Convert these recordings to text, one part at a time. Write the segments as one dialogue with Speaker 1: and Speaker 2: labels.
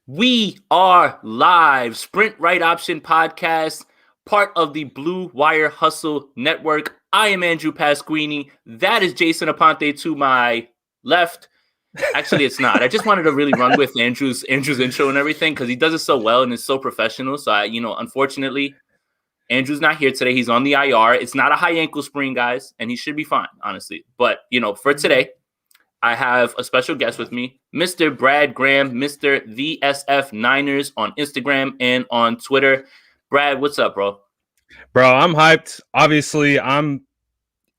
Speaker 1: We are live. Sprint Right Option Podcast, part of the Blue Wire Hustle Network. I am Andrew Pasquini. That is Jason Aponte to my left. Actually, it's not. I just wanted to really run with Andrew's intro and everything because he does it so well and it's so professional. So unfortunately, Andrew's not here today. He's on the IR. It's not a high ankle sprain, guys, and he should be fine, honestly. But for today, I have a special guest with me, Mr. Brad Graham, Mr. The SF Niners on Instagram and on Twitter. Brad, what's up, bro?
Speaker 2: Bro, I'm hyped. Obviously,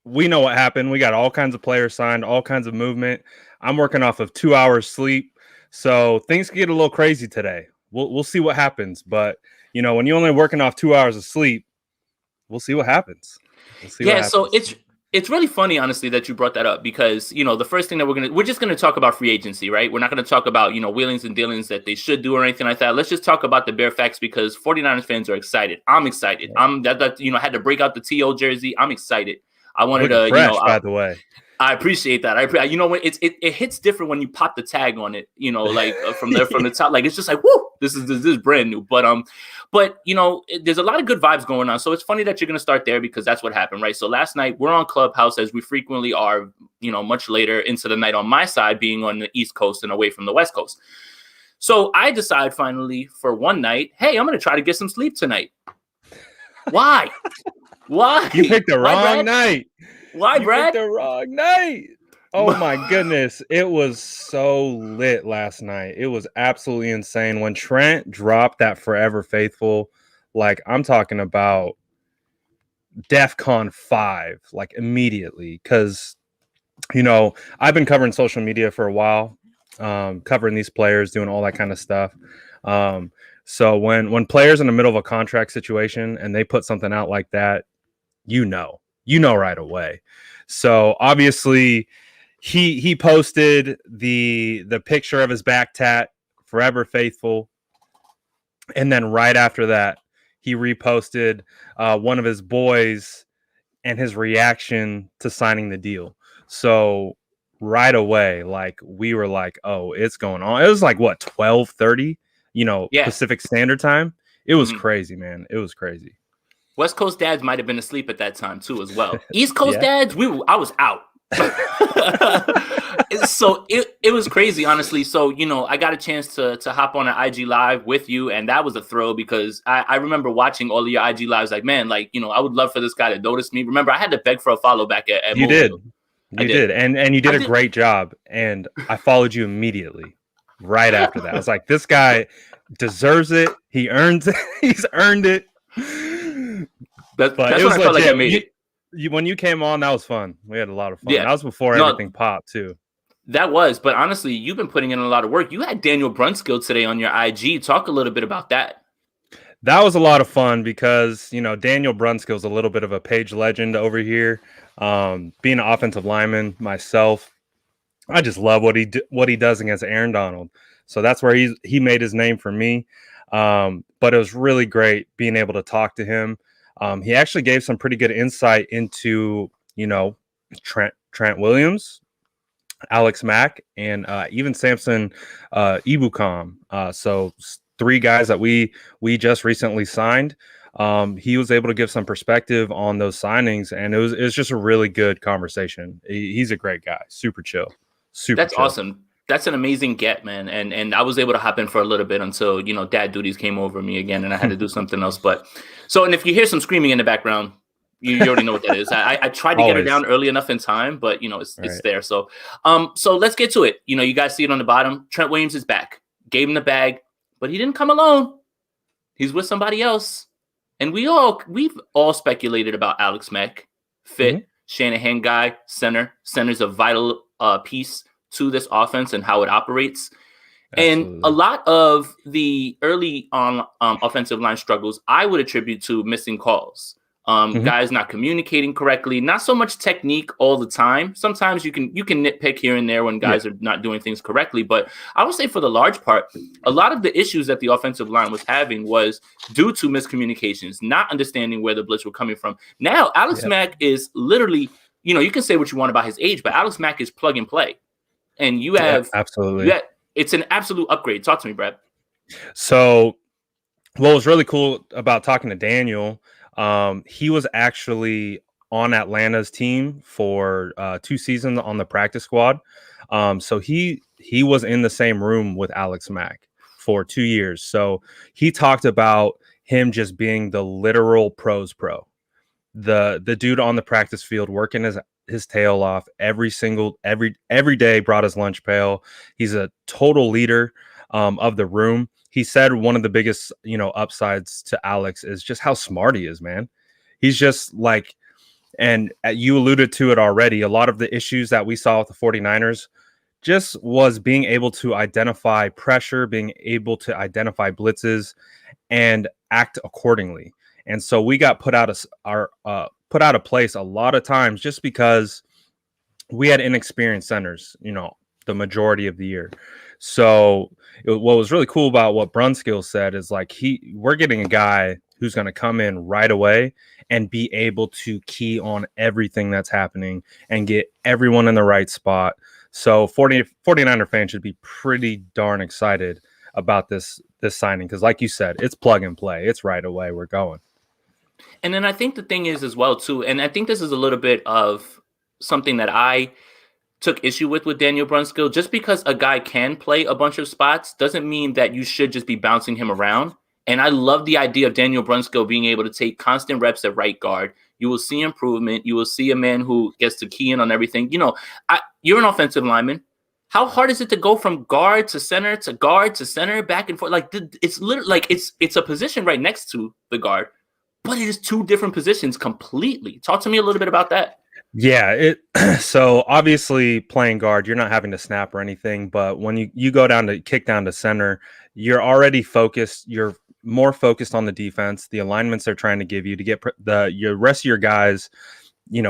Speaker 2: we know what happened. We got all kinds of players signed, all kinds of movement. I'm working off of 2 hours sleep. So things can get a little crazy today. We'll see what happens. But, when you're only working off 2 hours of sleep, we'll see what happens.
Speaker 1: So it's really funny, honestly, that you brought that up because, the first thing that we're just going to talk about free agency, right? We're not going to talk about, wheelings and dealings that they should do or anything like that. Let's just talk about the bare facts because 49ers fans are excited. I'm excited. Yeah. I had to break out the TO jersey. I'm excited. I wanted to,
Speaker 2: fresh, by the way.
Speaker 1: I appreciate that. When it hits different when you pop the tag on it, from the top, like it's just like, whoo, this is brand new. But there's a lot of good vibes going on. So it's funny that you're gonna start there because that's what happened, right? So last night we're on Clubhouse as we frequently are, much later into the night on my side, being on the East Coast and away from the West Coast. So I decide finally for one night, hey, I'm gonna try to get some sleep tonight. Why? Why?
Speaker 2: You picked the wrong night.
Speaker 1: Why, Brad?
Speaker 2: You picked the wrong night. Oh my goodness. It was so lit last night. It was absolutely insane. When Trent dropped that Forever Faithful, like I'm talking about DEFCON 5, like immediately. Because, I've been covering social media for a while, covering these players, doing all that kind of stuff. So when players in the middle of a contract situation and they put something out like that, you know right away. So obviously he posted the picture of his back tat, Forever Faithful. And then right after that, he reposted one of his boys and his reaction to signing the deal. So right away, like we were like, oh, it's going on. It was like what, 12:30, Pacific Standard Time. It was crazy, man. It was crazy.
Speaker 1: West Coast dads might have been asleep at that time too, as well. East Coast dads, I was out. So it was crazy, honestly. So I got a chance to hop on an IG live with you, and that was a thrill because I remember watching all of your IG lives. Like, man, I would love for this guy to notice me. Remember, I had to beg for a follow back at
Speaker 2: you did, you did, and you did a great job. And I followed you immediately right after that. I was like, this guy deserves it. He earns it. He's earned it.
Speaker 1: That's when I felt like I made it.
Speaker 2: When you came on, that was fun. We had a lot of fun. Yeah. That was before everything popped too.
Speaker 1: That was, but honestly, you've been putting in a lot of work. You had Daniel Brunskill today on your IG. Talk a little bit about that.
Speaker 2: That was a lot of fun because, Daniel Brunskill is a little bit of a page legend over here. Being an offensive lineman myself, I just love what he does against Aaron Donald. So that's where he made his name for me. But it was really great being able to talk to him. He actually gave some pretty good insight into, Trent Williams, Alex Mack, and even Samson Ebukam. So 3 guys that we just recently signed. He was able to give some perspective on those signings, and it was just a really good conversation. He's a great guy, super chill.
Speaker 1: That's chill. Awesome. That's an amazing get, man. And I was able to hop in for a little bit until, dad duties came over me again and I had to do something else. And if you hear some screaming in the background, you already know what that is. I tried to get her down early enough in time, but it's there. So let's get to it. You guys see it on the bottom. Trent Williams is back, gave him the bag, but he didn't come alone. He's with somebody else. And we've all speculated about Alex Mack, fit, Shanahan guy, center. Center's a vital piece to this offense and how it operates. Absolutely. And a lot of the early on offensive line struggles I would attribute to missing calls. Guys not communicating correctly, not so much technique all the time. Sometimes you can nitpick here and there when guys are not doing things correctly. But I would say for the large part, a lot of the issues that the offensive line was having was due to miscommunications, not understanding where the blitz were coming from. Now, Alex Mack is literally, you can say what you want about his age, but Alex Mack is plug and play. And you have
Speaker 2: absolutely.
Speaker 1: It's an absolute upgrade. Talk to me, Brad.
Speaker 2: So what was really cool about talking to Daniel, he was actually on Atlanta's team for 2 seasons on the practice squad. So he was in the same room with Alex Mack for 2 years. So he talked about him just being the literal pros pro, the dude on the practice field working his tail off every day, brought his lunch pail. He's a total leader of the room. He said one of the biggest, upsides to Alex is just how smart he is, man. He's just like, and you alluded to it already, a lot of the issues that we saw with the 49ers just was being able to identify pressure, being able to identify blitzes and act accordingly. And so we got put out of place a lot of times just because we had inexperienced centers, the majority of the year. So what was really cool about what Brunskill said is like we're getting a guy who's going to come in right away and be able to key on everything that's happening and get everyone in the right spot. So 49er fans should be pretty darn excited about this signing because, like you said, it's plug and play. It's right away. We're going.
Speaker 1: And then I think the thing is as well too, and I think this is a little bit of something that I took issue with Daniel Brunskill. Just because a guy can play a bunch of spots doesn't mean that you should just be bouncing him around. And I love the idea of Daniel Brunskill being able to take constant reps at right guard. You will see improvement. You will see a man who gets to key in on everything. You're an offensive lineman. How hard is it to go from guard to center to guard to center, back and forth? Like it's literally like it's a position right next to the guard, but it is two different positions completely. Talk to me a little bit about that.
Speaker 2: Yeah, so obviously playing guard, you're not having to snap or anything, but when you go down to kick down to center, you're already focused. You're more focused on the defense, the alignments they're trying to give you to get your rest of your guys,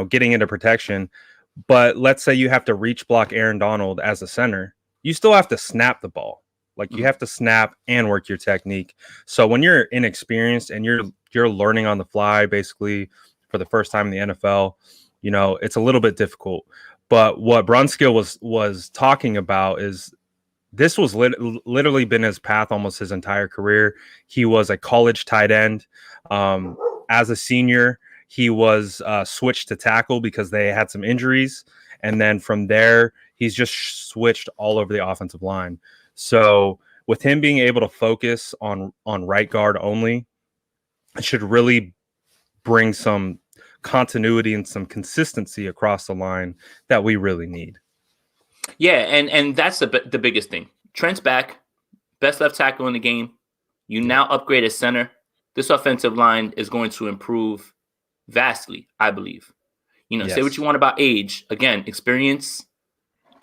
Speaker 2: getting into protection. But let's say you have to reach block Aaron Donald as a center, you still have to snap the ball. Like you have to snap and work your technique. So when you're inexperienced and you're learning on the fly, basically for the first time in the NFL, it's a little bit difficult. But what Brunskill was talking about is this was literally been his path almost his entire career. He was a college tight end. As a senior, he was switched to tackle because they had some injuries. And then from there, he's just switched all over the offensive line. So with him being able to focus on right guard only, it should really bring some continuity and some consistency across the line that we really need.
Speaker 1: Yeah, and that's the biggest thing. Trent's back, best left tackle in the game. You now upgrade at center. This offensive line is going to improve vastly, I believe.
Speaker 2: Yes.
Speaker 1: Say what you want about age. Again, experience,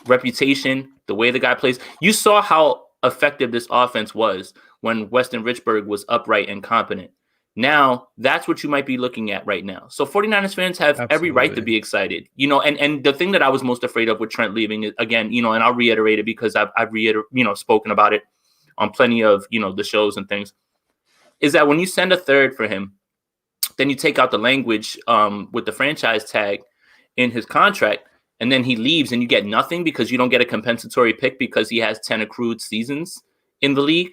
Speaker 1: reputation, the way the guy plays. You saw how effective this offense was when Weston Richburg was upright and competent. Now, that's what you might be looking at right now. So 49ers fans have every right to be excited. And the thing that I was most afraid of with Trent leaving is, again, and I'll reiterate it because I've spoken about it on plenty of, the shows and things, is that when you send a third for him, then you take out the language with the franchise tag in his contract, and then he leaves and you get nothing because you don't get a compensatory pick because he has 10 accrued seasons in the league.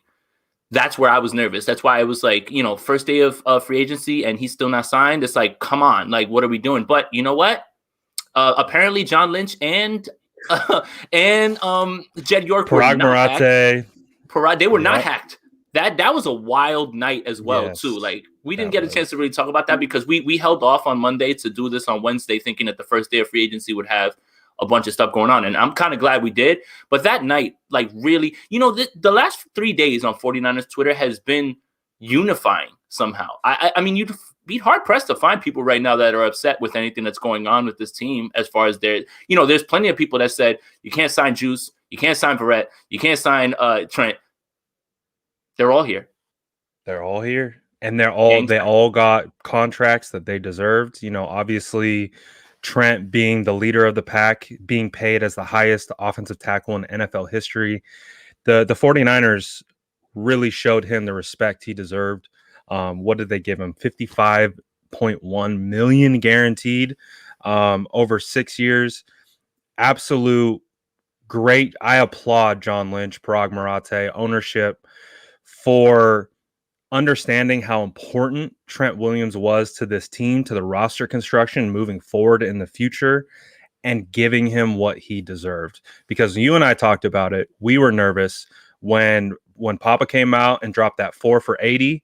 Speaker 1: That's where I was nervous. That's why I was like, first day of free agency and he's still not signed. It's like, come on, like, what are we doing? But you know what? Apparently John Lynch and Jed York were not hacked. They were not hacked. That was a wild night as well, too. Like, we didn't get a chance to really talk about that because we held off on Monday to do this on Wednesday, thinking that the first day of free agency would have a bunch of stuff going on. And I'm kind of glad we did. But that night, like, really, the last 3 days on 49ers Twitter has been unifying somehow. I mean, you'd be hard pressed to find people right now that are upset with anything that's going on with this team as far as there's plenty of people that said, you can't sign Juice, you can't sign Verrett, you can't sign Trent. They're all here.
Speaker 2: They're all here. And they all got contracts that they deserved. Obviously Trent being the leader of the pack, being paid as the highest offensive tackle in NFL history. The 49ers really showed him the respect he deserved. What did they give him? $55.1 million guaranteed over 6 years. Absolute great. I applaud John Lynch, Parag Marathe, ownership for understanding how important Trent Williams was to this team, to the roster construction moving forward in the future, and giving him what he deserved. Because you and I talked about it. We were nervous when Papa came out and dropped that 4 for 80.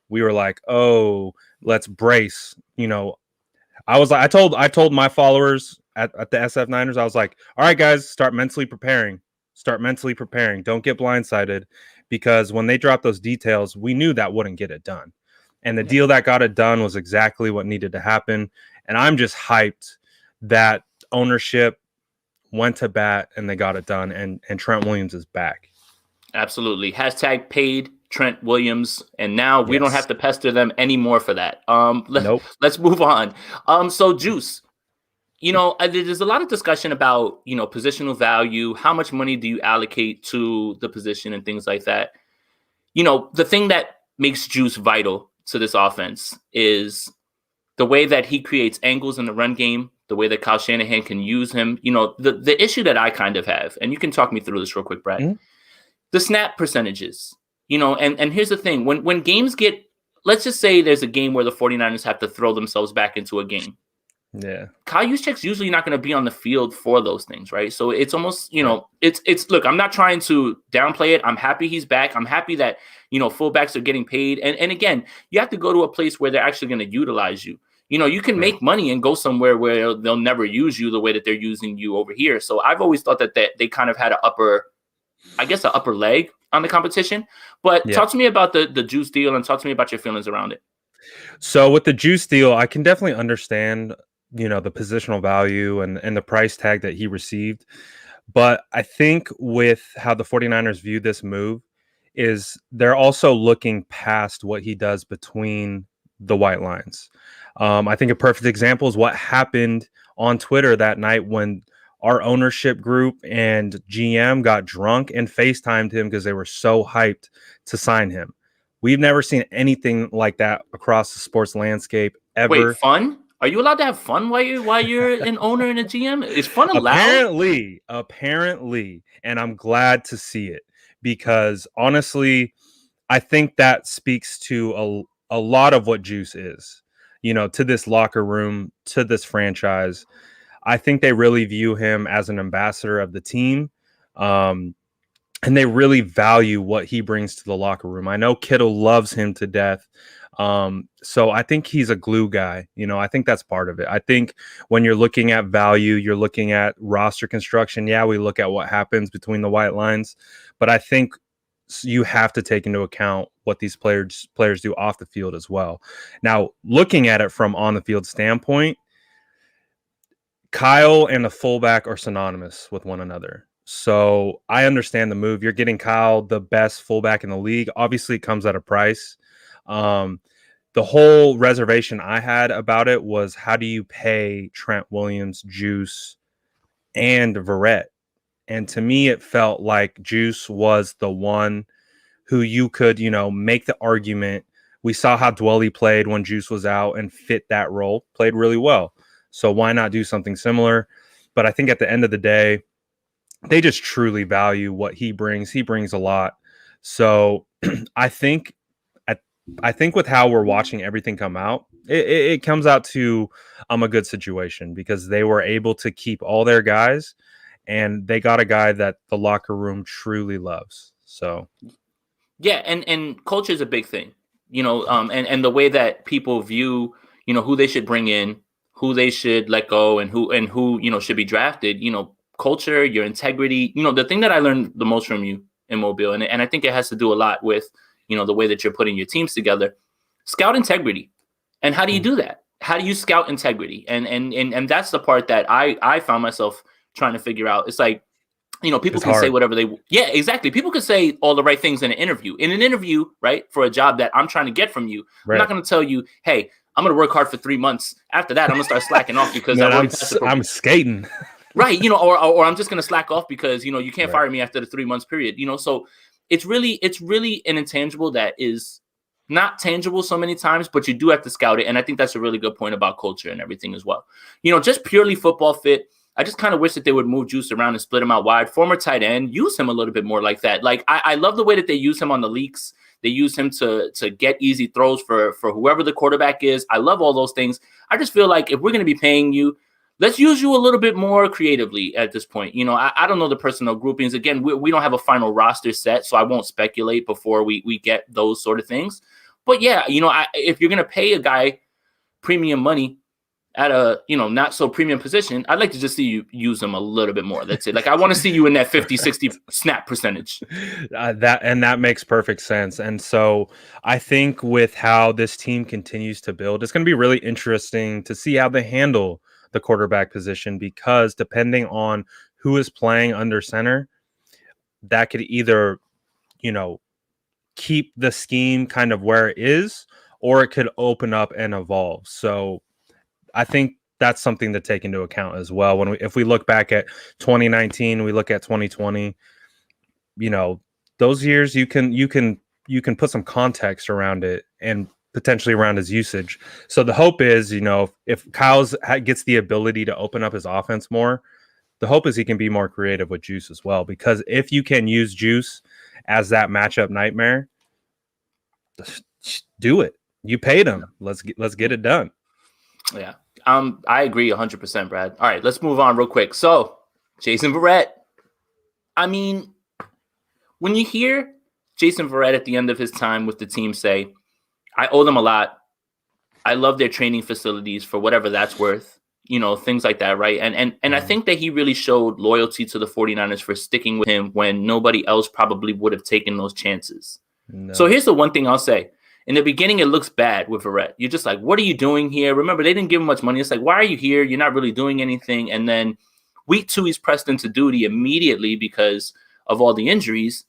Speaker 2: We were like, oh, let's brace. I told my followers at the SF Niners, I was like, all right, guys, start mentally preparing. Don't get blindsided, because when they dropped those details, we knew that wouldn't get it done. And the deal that got it done was exactly what needed to happen. And I'm just hyped that ownership went to bat and they got it done. And Trent Williams is back.
Speaker 1: Absolutely. Hashtag paid Trent Williams. And now we don't have to pester them anymore for that.
Speaker 2: Nope.
Speaker 1: Let's move on. So Juice, there's a lot of discussion about, positional value. How much money do you allocate to the position and things like that? The thing that makes Juice vital to this offense is the way that he creates angles in the run game, the way that Kyle Shanahan can use him. The issue that I kind of have, and you can talk me through this real quick, Brad, the snap percentages, and here's the thing. When games get, let's just say there's a game where the 49ers have to throw themselves back into a game.
Speaker 2: Yeah.
Speaker 1: Kyle Juszczyk's usually not going to be on the field for those things, right? So it's almost, it's look, I'm not trying to downplay it. I'm happy he's back. I'm happy that, fullbacks are getting paid. And again, you have to go to a place where they're actually going to utilize you. You can make money and go somewhere where they'll never use you the way that they're using you over here. So I've always thought that they kind of had an upper leg on the competition. But talk to me about the Juice deal and talk to me about your feelings around it.
Speaker 2: So with the Juice deal, I can definitely understand, the positional value and the price tag that he received. But I think with how the 49ers view this move is they're also looking past what he does between the white lines. I think a perfect example is what happened on Twitter that night when our ownership group and GM got drunk and FaceTimed him because they were so hyped to sign him. We've never seen anything like that across the sports landscape ever.
Speaker 1: Wait, fun? Are you allowed to have fun while you're an owner and a GM? Is fun allowed?
Speaker 2: Apparently, and I'm glad to see it, because honestly, I think that speaks to a lot of what Juice is, to this locker room, to this franchise. I think they really view him as an ambassador of the team. And they really value what he brings to the locker room. I know Kittle loves him to death. So I think he's a glue guy. I think that's part of it. I think when you're looking at value, you're looking at roster construction. Yeah, we look at what happens between the white lines, but I think you have to take into account what these players do off the field as well. Now, looking at it from on the field standpoint, Kyle and the fullback are synonymous with one another. So I understand the move. You're getting Kyle, the best fullback in the league. Obviously, it comes at a price. The whole reservation I had about it was, how do you pay Trent Williams, Juice, and Verrett? And to me, it felt like Juice was the one who you could, make the argument. We saw how Dwelley played when Juice was out and fit that role, played really well. So why not do something similar? But I think at the end of the day, they just truly value what he brings. He brings a lot. So I think with how we're watching everything come out, it comes out to a good situation, because they were able to keep all their guys, and they got a guy that the locker room truly loves. So
Speaker 1: yeah, and culture is a big thing, and the way that people view, who they should bring in, who they should let go, and who should be drafted. Culture, your integrity. The thing that I learned the most from you in Mobile, and I think it has to do a lot with the way that you're putting your teams together. Scout integrity. And how do you do that? How do you scout integrity? And that's the part that I found myself trying to figure out. It's like, people can say whatever they. Yeah, exactly. People can say all the right things in an interview. In an interview, right, for a job that I'm trying to get from you, right. I'm not going to tell you, hey, I'm going to work hard for 3 months. After that, I'm going to start slacking off because
Speaker 2: I'm skating.
Speaker 1: Right, or I'm just going to slack off because, you can't fire me after the 3 months period, so it's really an intangible that is not tangible so many times, but you do have to scout it. And I think that's a really good point about culture and everything as well. Just purely football fit. I just kind of wish that they would move Juice around and split him out wide. Former tight end, use him a little bit more like that. Like I love the way that they use him on the leaks. They use him to get easy throws for whoever the quarterback is. I love all those things. I just feel like if we're going to be paying you, let's use you a little bit more creatively at this point. You know, I don't know the personnel groupings. Again, we don't have a final roster set, so I won't speculate before we get those sort of things. But yeah, you know, if you're going to pay a guy premium money at a, you know, not so premium position, I'd like to just see you use them a little bit more. That's it. Like, I want to see you in that 50-60 snap percentage.
Speaker 2: That makes perfect sense. And so I think with how this team continues to build, it's going to be really interesting to see how they handle the quarterback position, because depending on who is playing under center, that could either, you know, keep the scheme kind of where it is, or it could open up and evolve. So I think that's something to take into account as well. If we look back at 2019, we look at 2020, you know, those years you can put some context around it and potentially around his usage. So the hope is, you know, if Kyle's gets the ability to open up his offense more, the hope is he can be more creative with Juice as well. Because if you can use Juice as that matchup nightmare, do it. You paid him. Let's get it done.
Speaker 1: Yeah. I agree 100%, Brad. All right, let's move on real quick. So, Jason Verrett. I mean, when you hear Jason Verrett at the end of his time with the team say, I owe them a lot. I love their training facilities for whatever that's worth, you know, things like that, right? And I think that he really showed loyalty to the 49ers for sticking with him when nobody else probably would have taken those chances. No. So here's the one thing I'll say. In the beginning, it looks bad with Verrett. You're just like, what are you doing here? Remember, they didn't give him much money. It's like, why are you here? You're not really doing anything. And then week 2, he's pressed into duty immediately because of all the injuries.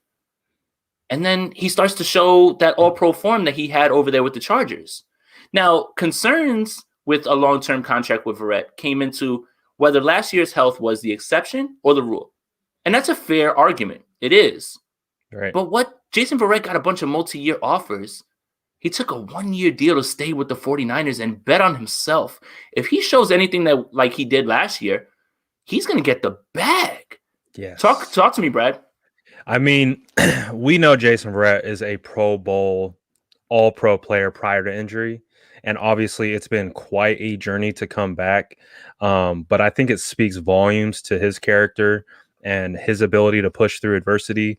Speaker 1: And then he starts to show that all-pro form that he had over there with the Chargers. Now, concerns with a long-term contract with Verrett came into whether last year's health was the exception or the rule. And that's a fair argument. It is.
Speaker 2: Right.
Speaker 1: But what Jason Verrett got a bunch of multi-year offers. He took a 1-year deal to stay with the 49ers and bet on himself. If he shows anything that like he did last year, he's going to get the bag.
Speaker 2: Yes.
Speaker 1: Talk to me, Brad.
Speaker 2: I mean, we know Jason Verrett is a Pro Bowl, all-pro player prior to injury. And obviously, it's been quite a journey to come back. But I think it speaks volumes to his character and his ability to push through adversity.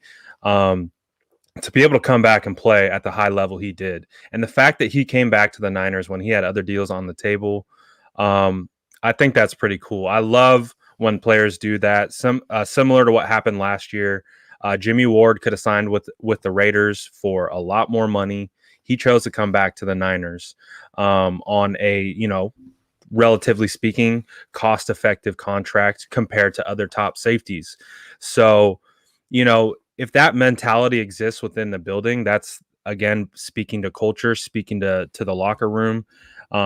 Speaker 2: To be able to come back and play at the high level he did. And the fact that he came back to the Niners when he had other deals on the table, I think that's pretty cool. I love when players do that. Similar to what happened last year, Jimmy Ward could have signed with the Raiders for a lot more money. He chose to come back to the Niners on a, you know, relatively speaking, cost-effective contract compared to other top safeties. So, you know, if that mentality exists within the building, that's, again, speaking to culture, speaking to the locker room,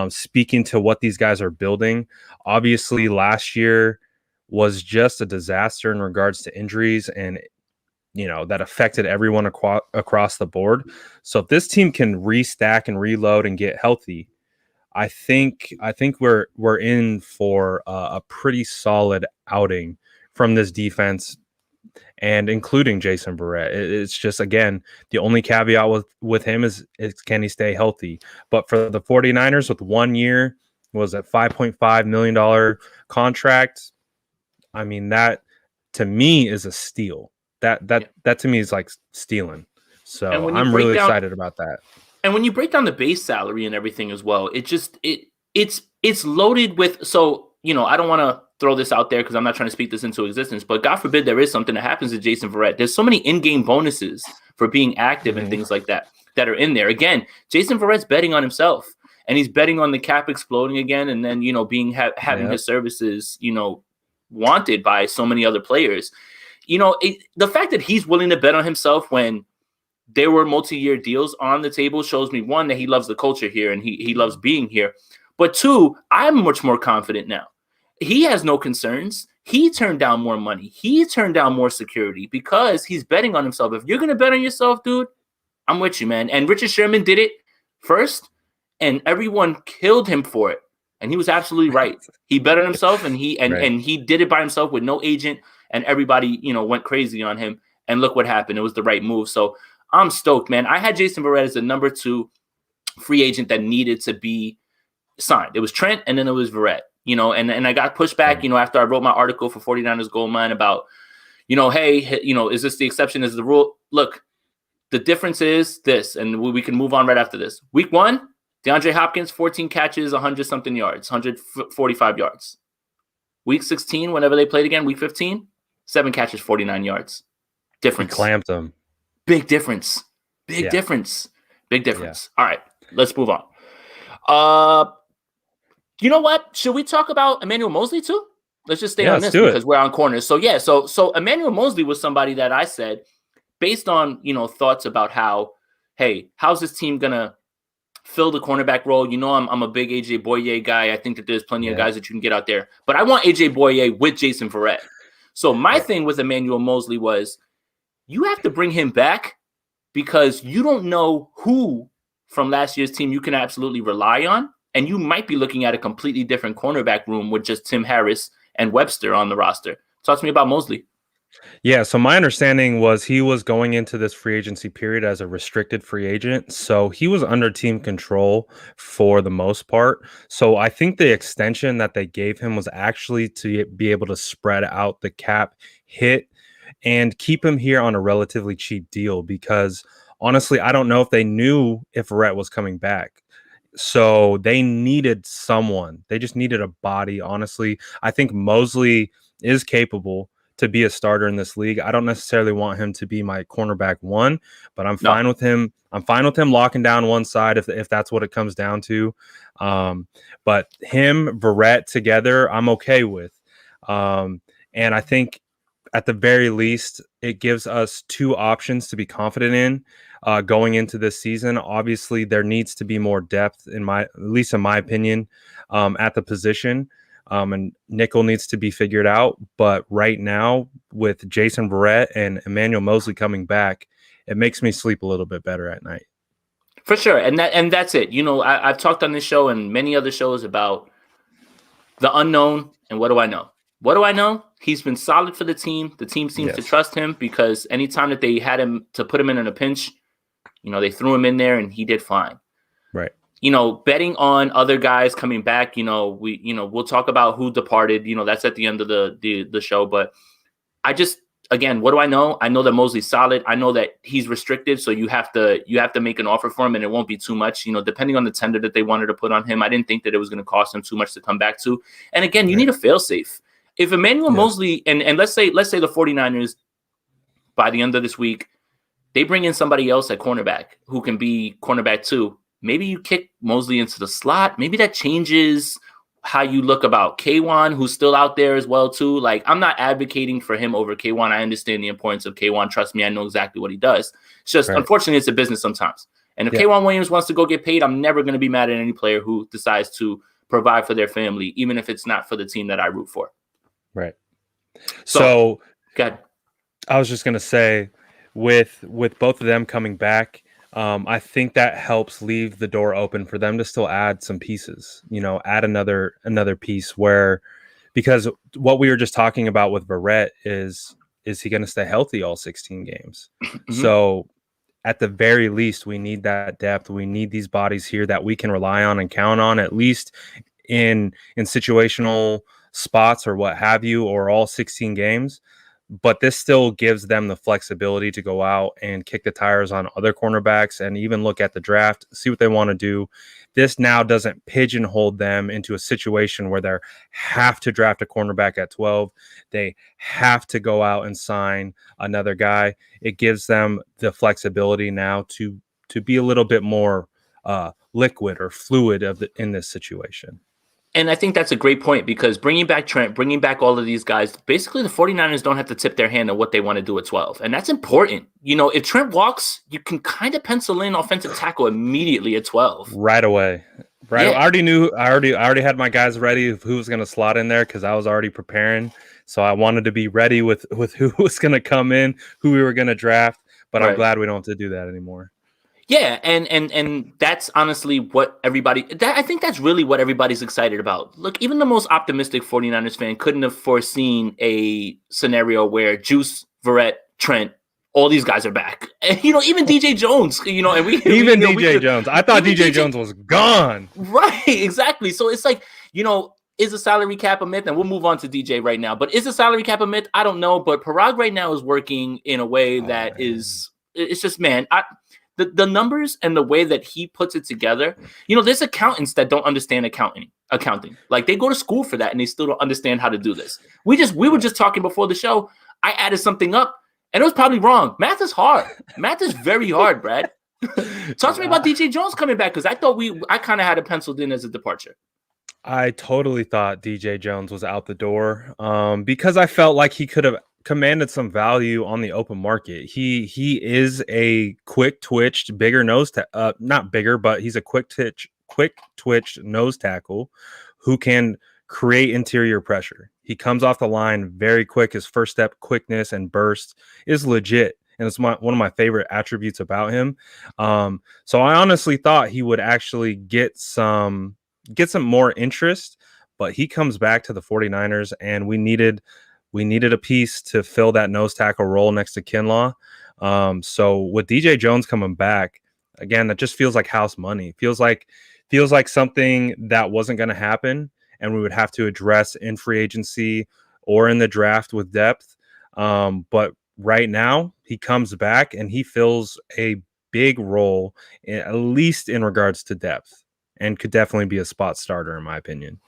Speaker 2: speaking to what these guys are building. Obviously, last year was just a disaster in regards to injuries, and, you know, that affected everyone across the board. So if this team can restack and reload and get healthy, I think we're in for a pretty solid outing from this defense, and including Jason Verrett. It's just, again, the only caveat with him is can he stay healthy? But for the 49ers, with 1 year, was a $5.5 million contract. I mean, that to me is a steal. That to me is like stealing. So I'm really excited about that.
Speaker 1: And when you break down the base salary and everything as well, it's loaded with. So, you know, I don't want to throw this out there because I'm not trying to speak this into existence, but God forbid there is something that happens to Jason Verrett. There's so many in-game bonuses for being active and things like that are in there. Again, Jason Verrett's betting on himself, and he's betting on the cap exploding again, and then, you know, having his services, you know, wanted by so many other players. You know, the fact that he's willing to bet on himself when there were multi-year deals on the table shows me, one, that he loves the culture here and he loves being here. But two, I'm much more confident now. He has no concerns. He turned down more money. He turned down more security because he's betting on himself. If you're going to bet on yourself, dude, I'm with you, man. And Richard Sherman did it first, and everyone killed him for it. And he was absolutely right. He bettered himself, and
Speaker 2: Right.
Speaker 1: he did it by himself with no agent, and everybody, went crazy on him. And look what happened. It was the right move. So I'm stoked, man. I had Jason Verrett as the number 2 free agent that needed to be signed. It was Trent, and then it was Verrett, and I got pushed back, after I wrote my article for 49ers Gold Mine about, hey, is this the exception? Is the rule? Look, the difference is this, and we can move on right after this. Week 1, DeAndre Hopkins, 14 catches, 100-something yards, 145 yards. Week 16, whenever they played again, week 15, 7 catches, 49 yards. Difference.
Speaker 2: He clamped them.
Speaker 1: Big difference. Big difference. Big difference. Yeah. All right, let's move on. You know what? Should we talk about Emmanuel Moseley too? Let's just stay on this because we're on corners. So yeah, so Emmanuel Moseley was somebody that I said, based on thoughts about how's this team gonna fill the cornerback role? I'm a big AJ Boye guy. I think that there's plenty of guys that you can get out there, but I want AJ Boye with Jason Verrett. So my thing with Emmanuel Moseley was, you have to bring him back because you don't know who from last year's team you can absolutely rely on. And you might be looking at a completely different cornerback room with just Tim Harris and Webster on the roster. Talk to me about Moseley.
Speaker 2: Yeah, so my understanding was he was going into this free agency period as a restricted free agent. So he was under team control for the most part. So I think the extension that they gave him was actually to be able to spread out the cap hit and keep him here on a relatively cheap deal, because honestly, I don't know if they knew if Verrett was coming back. So they needed someone. They just needed a body, honestly. I think Moseley is capable to be a starter in this league. I don't necessarily want him to be my cornerback 1, but I'm fine with him. I'm fine with him locking down one side if that's what it comes down to. But him, Verrett together, I'm okay with. And I think at the very least, it gives us 2 options to be confident in going into this season. Obviously, there needs to be more depth, at least in my opinion, at the position. And nickel needs to be figured out. But right now, with Jason Verrett and Emmanuel Moseley coming back, it makes me sleep a little bit better at night.
Speaker 1: For sure. And that's it. I've talked on this show and many other shows about the unknown. And what do I know? What do I know? He's been solid for the team. The team seems to trust him because anytime that they had him to put him in a pinch, they threw him in there and he did fine.
Speaker 2: Right.
Speaker 1: Betting on other guys coming back, we'll talk about who departed, that's at the end of the show. But again, what do I know? I know that Moseley's solid. I know that he's restricted. So you have to make an offer for him and it won't be too much, depending on the tender that they wanted to put on him. I didn't think that it was going to cost him too much to come back to. And again, you need a fail safe. If Emmanuel Moseley and let's say the 49ers by the end of this week, they bring in somebody else at cornerback who can be cornerback 2. Maybe you kick Moseley into the slot. Maybe that changes how you look about K1, who's still out there as well too. Like, I'm not advocating for him over K1. I understand the importance of K1. Trust me, I know exactly what he does. It's just, unfortunately, it's a business sometimes. And if K1 Williams wants to go get paid, I'm never going to be mad at any player who decides to provide for their family, even if it's not for the team that I root for.
Speaker 2: Right. So
Speaker 1: go ahead.
Speaker 2: I was just going to say, with both of them coming back, I think that helps leave the door open for them to still add some pieces, add another piece because what we were just talking about with Verrett is he going to stay healthy all 16 games? Mm-hmm. So at the very least, we need that depth. We need these bodies here that we can rely on and count on, at least in situational spots or what have you, or all 16 games. But this still gives them the flexibility to go out and kick the tires on other cornerbacks and even look at the draft, see what they want to do. This now doesn't pigeonhole them into a situation where they have to draft a cornerback at 12. They have to go out and sign another guy. It gives them the flexibility now to be a little bit more liquid or fluid in this situation.
Speaker 1: And I think that's a great point because bringing back Trent, bringing back all of these guys, basically the 49ers don't have to tip their hand on what they want to do at 12. And that's important. If Trent walks, you can kind of pencil in offensive tackle immediately at 12. Right
Speaker 2: away. Right. Yeah. I already had my guys ready of who was going to slot in there because I was already preparing. So I wanted to be ready with who was going to come in, who we were going to draft. But I'm glad we don't have to do that anymore.
Speaker 1: Yeah, and that's honestly what I think that's really what everybody's excited about. Look, even the most optimistic 49ers fan couldn't have foreseen a scenario where Juice, Verrett, Trent, all these guys are back. And, even DJ Jones, and
Speaker 2: Even
Speaker 1: we
Speaker 2: DJ
Speaker 1: could,
Speaker 2: Jones. I thought
Speaker 1: even
Speaker 2: DJ Jones was gone.
Speaker 1: Right, exactly. So it's like, is a salary cap a myth? And we'll move on to DJ right now. But is a salary cap a myth? I don't know. But Parag right now is working in a way it's just, man, the numbers and the way that he puts it together, there's accountants that don't understand accounting. Like they go to school for that and they still don't understand how to do this. We were just talking before the show. I added something up and it was probably wrong. Math is hard. Math is very hard, Brad. Talk to me about DJ Jones coming back, because I kind of had it penciled in as a departure.
Speaker 2: I totally thought DJ Jones was out the door because I felt like he could have commanded some value on the open market. He is a quick twitched, bigger nose not bigger, but he's a quick twitched nose tackle who can create interior pressure. He comes off the line very quick. His first step quickness and burst is legit. And it's one of my favorite attributes about him. So I honestly thought he would actually get some more interest, but he comes back to the 49ers and we needed a piece to fill that nose tackle role next to Kinlaw. So with DJ Jones coming back, again, that just feels like house money. Feels like something that wasn't going to happen and we would have to address in free agency or in the draft with depth. But right now he comes back and he fills a big role, at least in regards to depth, and could definitely be a spot starter in my opinion.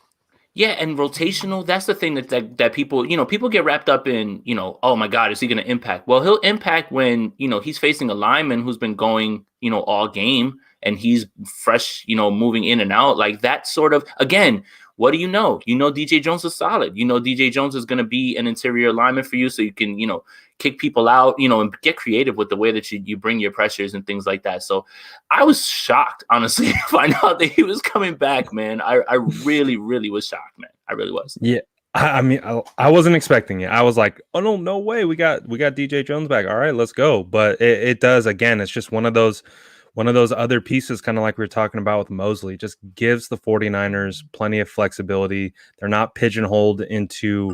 Speaker 1: Yeah, and rotational, that's the thing that people, people get wrapped up in, oh my God, is he going to impact? Well, he'll impact when, he's facing a lineman who's been going, all game and he's fresh, moving in and out, like that sort of, again, what do you know? DJ Jones is solid. DJ Jones is going to be an interior lineman for you so you can, kick people out, and get creative with the way that you bring your pressures and things like that. So I was shocked, honestly, to find out that he was coming back, man. I really, really was shocked, man. I really was.
Speaker 2: Yeah. I mean, I wasn't expecting it. I was like, oh, no way. We got DJ Jones back. All right, let's go. But it does, again, it's just one of those other pieces, kind of like we were talking about with Mosley. It just gives the 49ers plenty of flexibility. They're not pigeonholed into,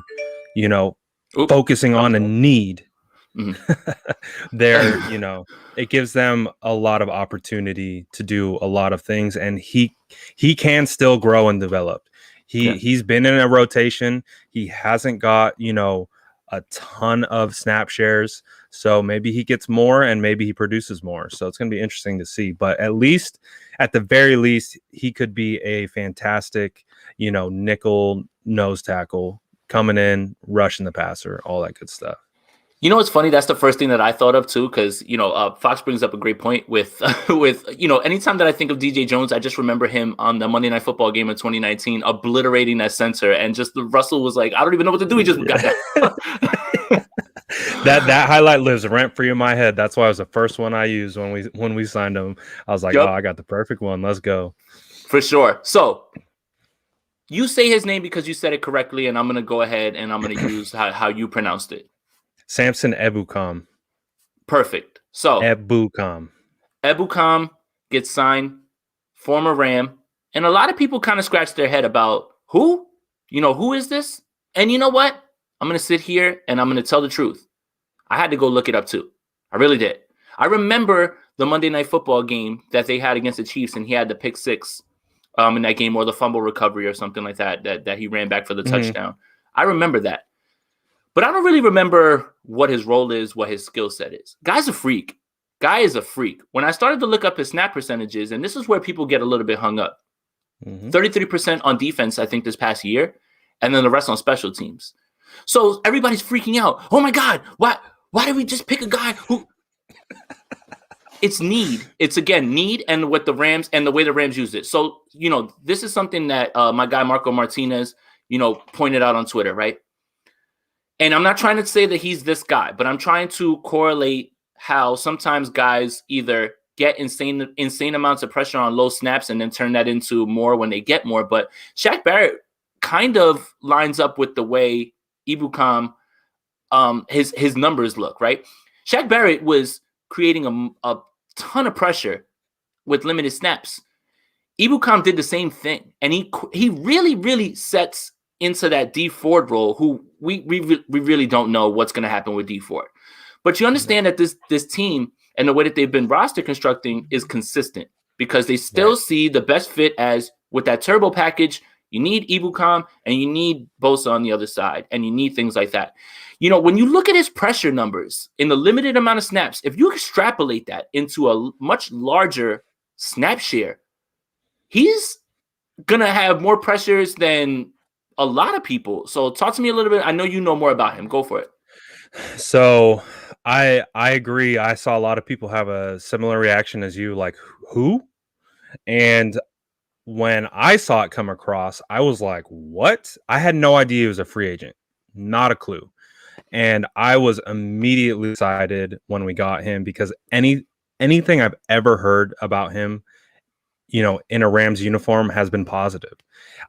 Speaker 2: focusing on a need. Mm-hmm. It gives them a lot of opportunity to do a lot of things, and he can still grow and develop. He's been in a rotation. He hasn't got, a ton of snap shares. So maybe he gets more and maybe he produces more. So it's going to be interesting to see. But at the very least, he could be a fantastic, nickel nose tackle coming in, rushing the passer, all that good stuff.
Speaker 1: What's funny? That's the first thing that I thought of too, because Fox brings up a great point with anytime that I think of DJ Jones, I just remember him on the Monday Night Football game in 2019, obliterating that censor, and just Russell was like, I don't even know what to do. He just got that.
Speaker 2: that highlight lives rent free in my head. That's why it was the first one I used when we signed him. I was like, Oh, I got the perfect one. Let's go.
Speaker 1: For sure. So you say his name because you said it correctly, and I'm gonna go ahead and I'm gonna use how you pronounced it.
Speaker 2: Samson Ebukam.
Speaker 1: Perfect. So Ebukam gets signed, former Ram, and a lot of people kind of scratch their head about who is this? And you know what? I'm going to sit here and I'm going to tell the truth. I had to go look it up too. I really did. I remember the Monday Night Football game that they had against the Chiefs, and he had the pick six in that game, or the fumble recovery or something like that he ran back for the touchdown. I remember that. But I don't really remember what his role is, what his skill set is. Guy's a freak. Guy is a freak. When I started to look up his snap percentages, and this is where people get a little bit hung up, 33% on defense, I think, this past year, and then the rest on special teams. So everybody's freaking out. Oh, my God, why did we just pick a guy who – It's need. It's, again, need, and with the Rams and the way the Rams use it. So, this is something that my guy Marco Martinez, pointed out on Twitter, right? And I'm not trying to say that he's this guy, but I'm trying to correlate how sometimes guys either get insane amounts of pressure on low snaps and then turn that into more when they get more. But Shaq Barrett kind of lines up with the way Ebukam, his numbers look, right? Shaq Barrett was creating a ton of pressure with limited snaps. Ebukam did the same thing, and he really, really sets into that D Ford role, who we really don't know what's going to happen with D Ford. But you understand that this team and the way that they've been roster constructing is consistent, because they still see the best fit as with that turbo package. You need Ebukam and you need Bosa on the other side, and you need things like that. You know, when you look at his pressure numbers in the limited amount of snaps, if you extrapolate that into a much larger snap share, he's going to have more pressures than a lot of people. So talk to me a little bit. I know you know more about him. Go for it.
Speaker 2: So I agree. I saw a lot of people have a similar reaction as you, like, who? And when I saw it come across, I was like, what? I had no idea he was a free agent. Not a clue. And I was immediately excited when we got him, because anything I've ever heard about him, you know, in a Rams uniform has been positive.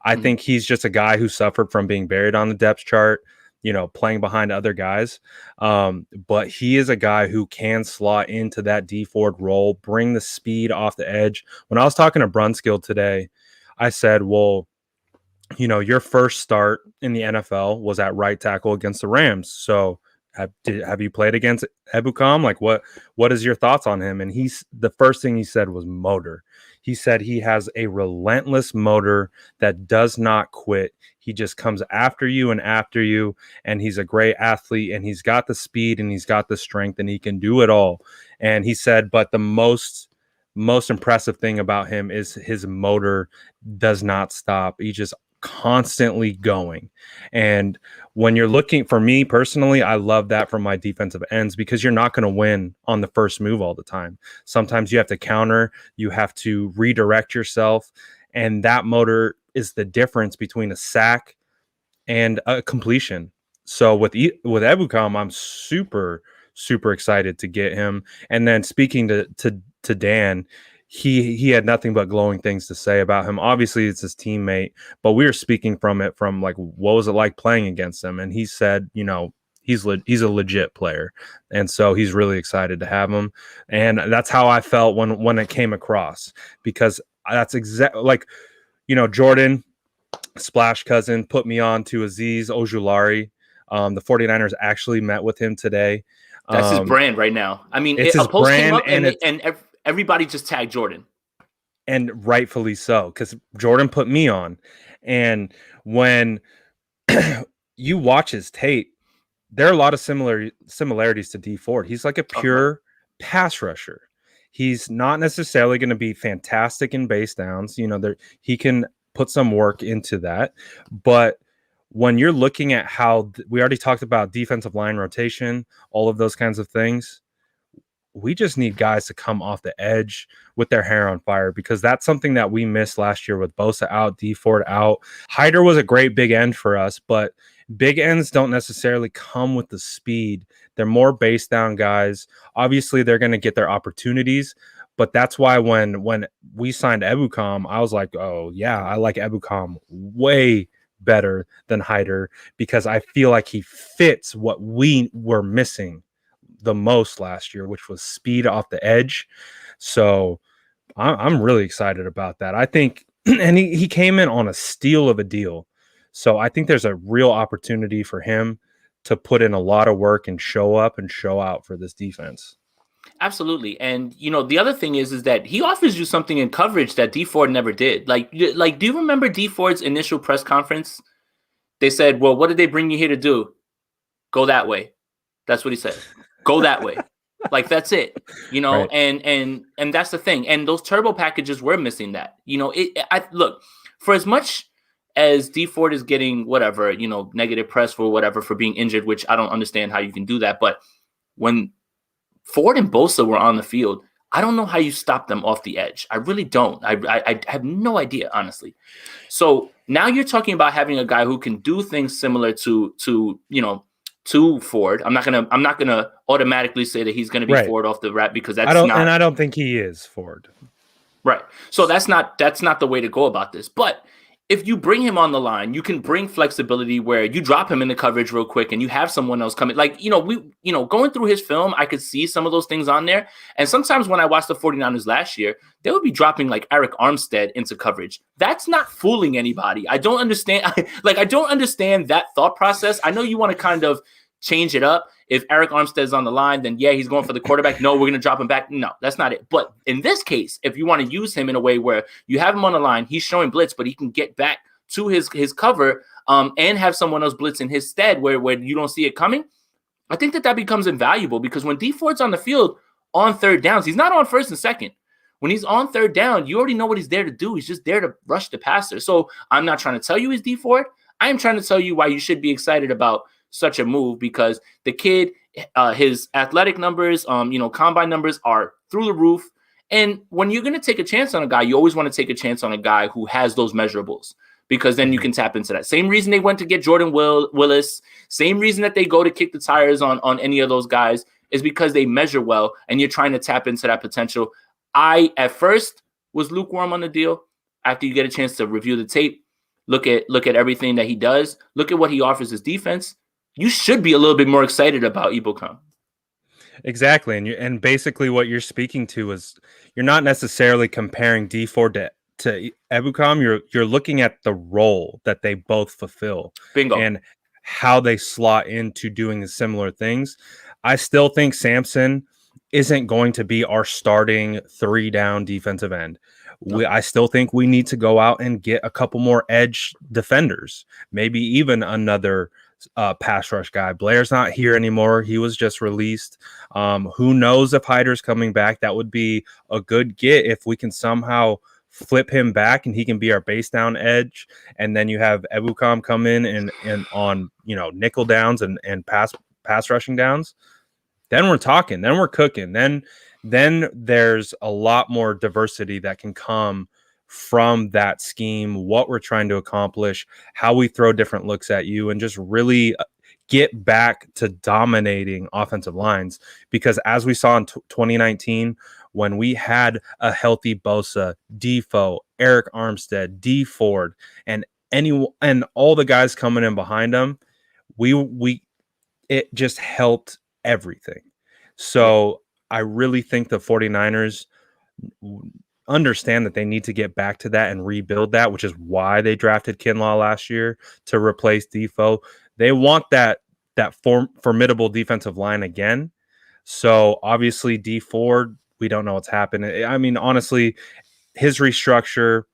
Speaker 2: I think he's just a guy who suffered from being buried on the depth chart, you know, playing behind other guys. But he is a guy who can slot into that D Ford role, bring the speed off the edge. When I was talking to Brunskill today, I said, well, you know, your first start in the NFL was at right tackle against the Rams. So have you played against Ebukam? Like, what is your thoughts on him? And the first thing he said was motor. He said he has a relentless motor that does not quit. He just comes after you, and he's a great athlete, and he's got the speed, and he's got the strength, and he can do it all. And he said, but the most impressive thing about him is his motor does not stop. He just constantly going. And when you're looking, for me personally, I love that from my defensive ends, because you're not going to win on the first move all the time. Sometimes you have to counter, you have to redirect yourself, and that motor is the difference between a sack and a completion. So with Ebukam, I'm super excited to get him. And then speaking to Dan, he had nothing but glowing things to say about him. Obviously, it's his teammate, but we were speaking from like, what was it like playing against him? And he said, you know, he's a legit player, and so he's really excited to have him. And that's how I felt when it came across, because that's exactly like, you know, Jordan Splash Cousin put me on to Azeez Ojulari. The 49ers actually met with him today.
Speaker 1: That's his brand right now. I mean,
Speaker 2: it's his brand,
Speaker 1: and everybody just tagged Jordan.
Speaker 2: And rightfully so, because Jordan put me on. And when you watch his tape, there are a lot of similarities to D Ford. He's like a pure pass rusher. He's not necessarily going to be fantastic in base downs. You know, he can put some work into that. But when you're looking at how we already talked about defensive line rotation, all of those kinds of things, we just need guys to come off the edge with their hair on fire, because that's something that we missed last year with Bosa out, D Ford out. Hyder was a great big end for us, but big ends don't necessarily come with the speed. They're more base down guys. Obviously, they're going to get their opportunities, but that's why when we signed Ebukam, I was like, oh, yeah, I like Ebukam way better than Hyder, because I feel like he fits what we were missing the most last year, which was speed off the edge. So I'm really excited about that. I think, and he came in on a steal of a deal. So I think there's a real opportunity for him to put in a lot of work and show up and show out for this defense.
Speaker 1: Absolutely. And, you know, the other thing is that he offers you something in coverage that D Ford never did. Like, do you remember D Ford's initial press conference? They said, well, what did they bring you here to do? Go that way. That's what he said. Go that way. Like, that's it, you know, right. And that's the thing. And those turbo packages were missing that, you know, look, for as much as D Ford is getting whatever, you know, negative press for whatever, for being injured, which I don't understand how you can do that. But when Ford and Bosa were on the field, I don't know how you stop them off the edge. I really don't. I have no idea, honestly. So now you're talking about having a guy who can do things similar to you know, to Ford. I'm not gonna automatically say that he's gonna be right. Ford off the rap, because that's not.
Speaker 2: And I don't think he is Ford.
Speaker 1: Right. So that's not the way to go about this. But if you bring him on the line, you can bring flexibility where you drop him in the coverage real quick and you have someone else coming. Like, going through his film, I could see some of those things on there. And sometimes when I watched the 49ers last year, they would be dropping like Eric Armstead into coverage. That's not fooling anybody. I don't understand. I don't understand that thought process. I know you want to kind of change it up. If Eric Armstead's on the line, then yeah, he's going for the quarterback. No, we're going to drop him back. No, that's not it. But in this case, if you want to use him in a way where you have him on the line, he's showing blitz, but he can get back to his cover and have someone else blitz in his stead where you don't see it coming, I think that becomes invaluable because when Dee Ford's on the field on third downs, he's not on first and second. When he's on third down, you already know what he's there to do. He's just there to rush the passer. So I'm not trying to tell you he's Dee Ford. I am trying to tell you why you should be excited about such a move because the kid, his athletic numbers, combine numbers are through the roof. And when you're going to take a chance on a guy, you always want to take a chance on a guy who has those measurables because then you can tap into that. Same reason they went to get Jordan Willis, same reason that they go to kick the tires on any of those guys is because they measure well and you're trying to tap into that potential. I, at first, was lukewarm on the deal. After you get a chance to review the tape, look at everything that he does, look at what he offers his defense, you should be a little bit more excited about Ebukam.
Speaker 2: Exactly. And basically what you're speaking to is you're not necessarily comparing Dee Ford to Ebukam. You're looking at the role that they both fulfill.
Speaker 1: Bingo.
Speaker 2: And how they slot into doing similar things. I still think Sampson isn't going to be our starting 3-down defensive end. No. I still think we need to go out and get a couple more edge defenders, maybe even another pass rush guy. Blair's not here anymore. He was just released. Who knows if Hyder's coming back? That would be a good get if we can somehow flip him back and he can be our base down edge. And then you have Ebukam come in and on, nickel downs and pass rushing downs. Then we're talking, then we're cooking. Then there's a lot more diversity that can come from that scheme, what we're trying to accomplish, how we throw different looks at you, and just really get back to dominating offensive lines. Because as we saw in 2019, when we had a healthy Bosa, Defoe, Eric Armstead, Dee Ford, and all the guys coming in behind them, it just helped everything. So I really think the 49ers understand that they need to get back to that and rebuild that, which is why they drafted Kinlaw last year to replace Defoe. They want that formidable defensive line again. So obviously Dee Ford, we don't know what's happened. I mean, honestly, his restructure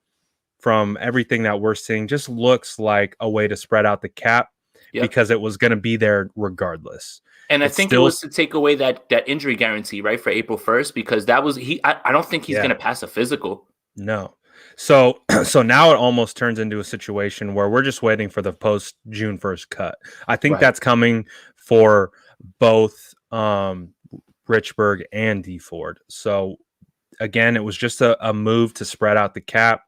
Speaker 2: from everything that we're seeing just looks like a way to spread out the cap because it was going to be there regardless.
Speaker 1: And I think it was to take away that injury guarantee, right, for April 1st, because that was I don't think he's going to pass a physical.
Speaker 2: No. So now it almost turns into a situation where we're just waiting for the post June 1st cut. I think that's coming for both Richburg and Dee Ford. So again, it was just a move to spread out the cap.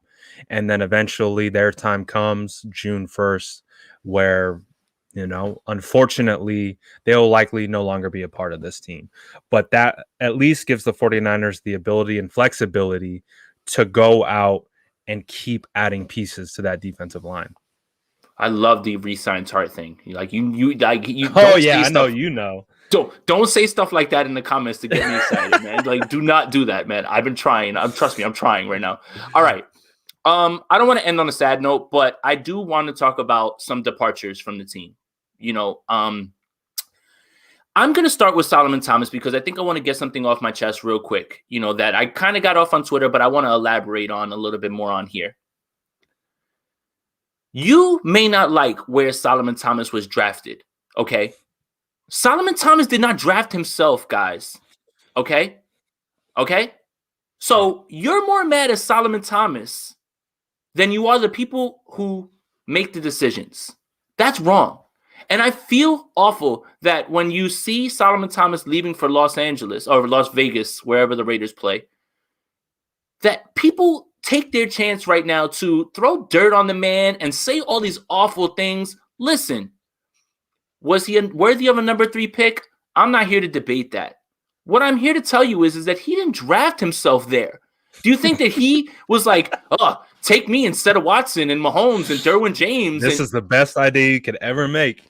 Speaker 2: And then eventually their time comes June 1st where unfortunately, they'll likely no longer be a part of this team. But that at least gives the 49ers the ability and flexibility to go out and keep adding pieces to that defensive line.
Speaker 1: I love the re-sign Tart thing. You.
Speaker 2: Oh yeah, I know.
Speaker 1: Don't say stuff like that in the comments to get me excited, man. Do not do that, man. I've been trying. Trust me, I'm trying right now. All right. I don't want to end on a sad note, but I do want to talk about some departures from the team. I'm going to start with Solomon Thomas because I think I want to get something off my chest real quick, that I kind of got off on Twitter, but I want to elaborate on a little bit more on here. You may not like where Solomon Thomas was drafted, okay? Solomon Thomas did not draft himself, guys, okay? So you're more mad at Solomon Thomas than you are the people who make the decisions. That's wrong. And I feel awful that when you see Solomon Thomas leaving for Los Angeles or Las Vegas, wherever the Raiders play, that people take their chance right now to throw dirt on the man and say all these awful things. Listen, was he worthy of a number 3 pick? I'm not here to debate that. What I'm here to tell you is that he didn't draft himself there. Do you think that he was like, Take me instead of Watson and Mahomes and Derwin James.
Speaker 2: This is the best idea you could ever make.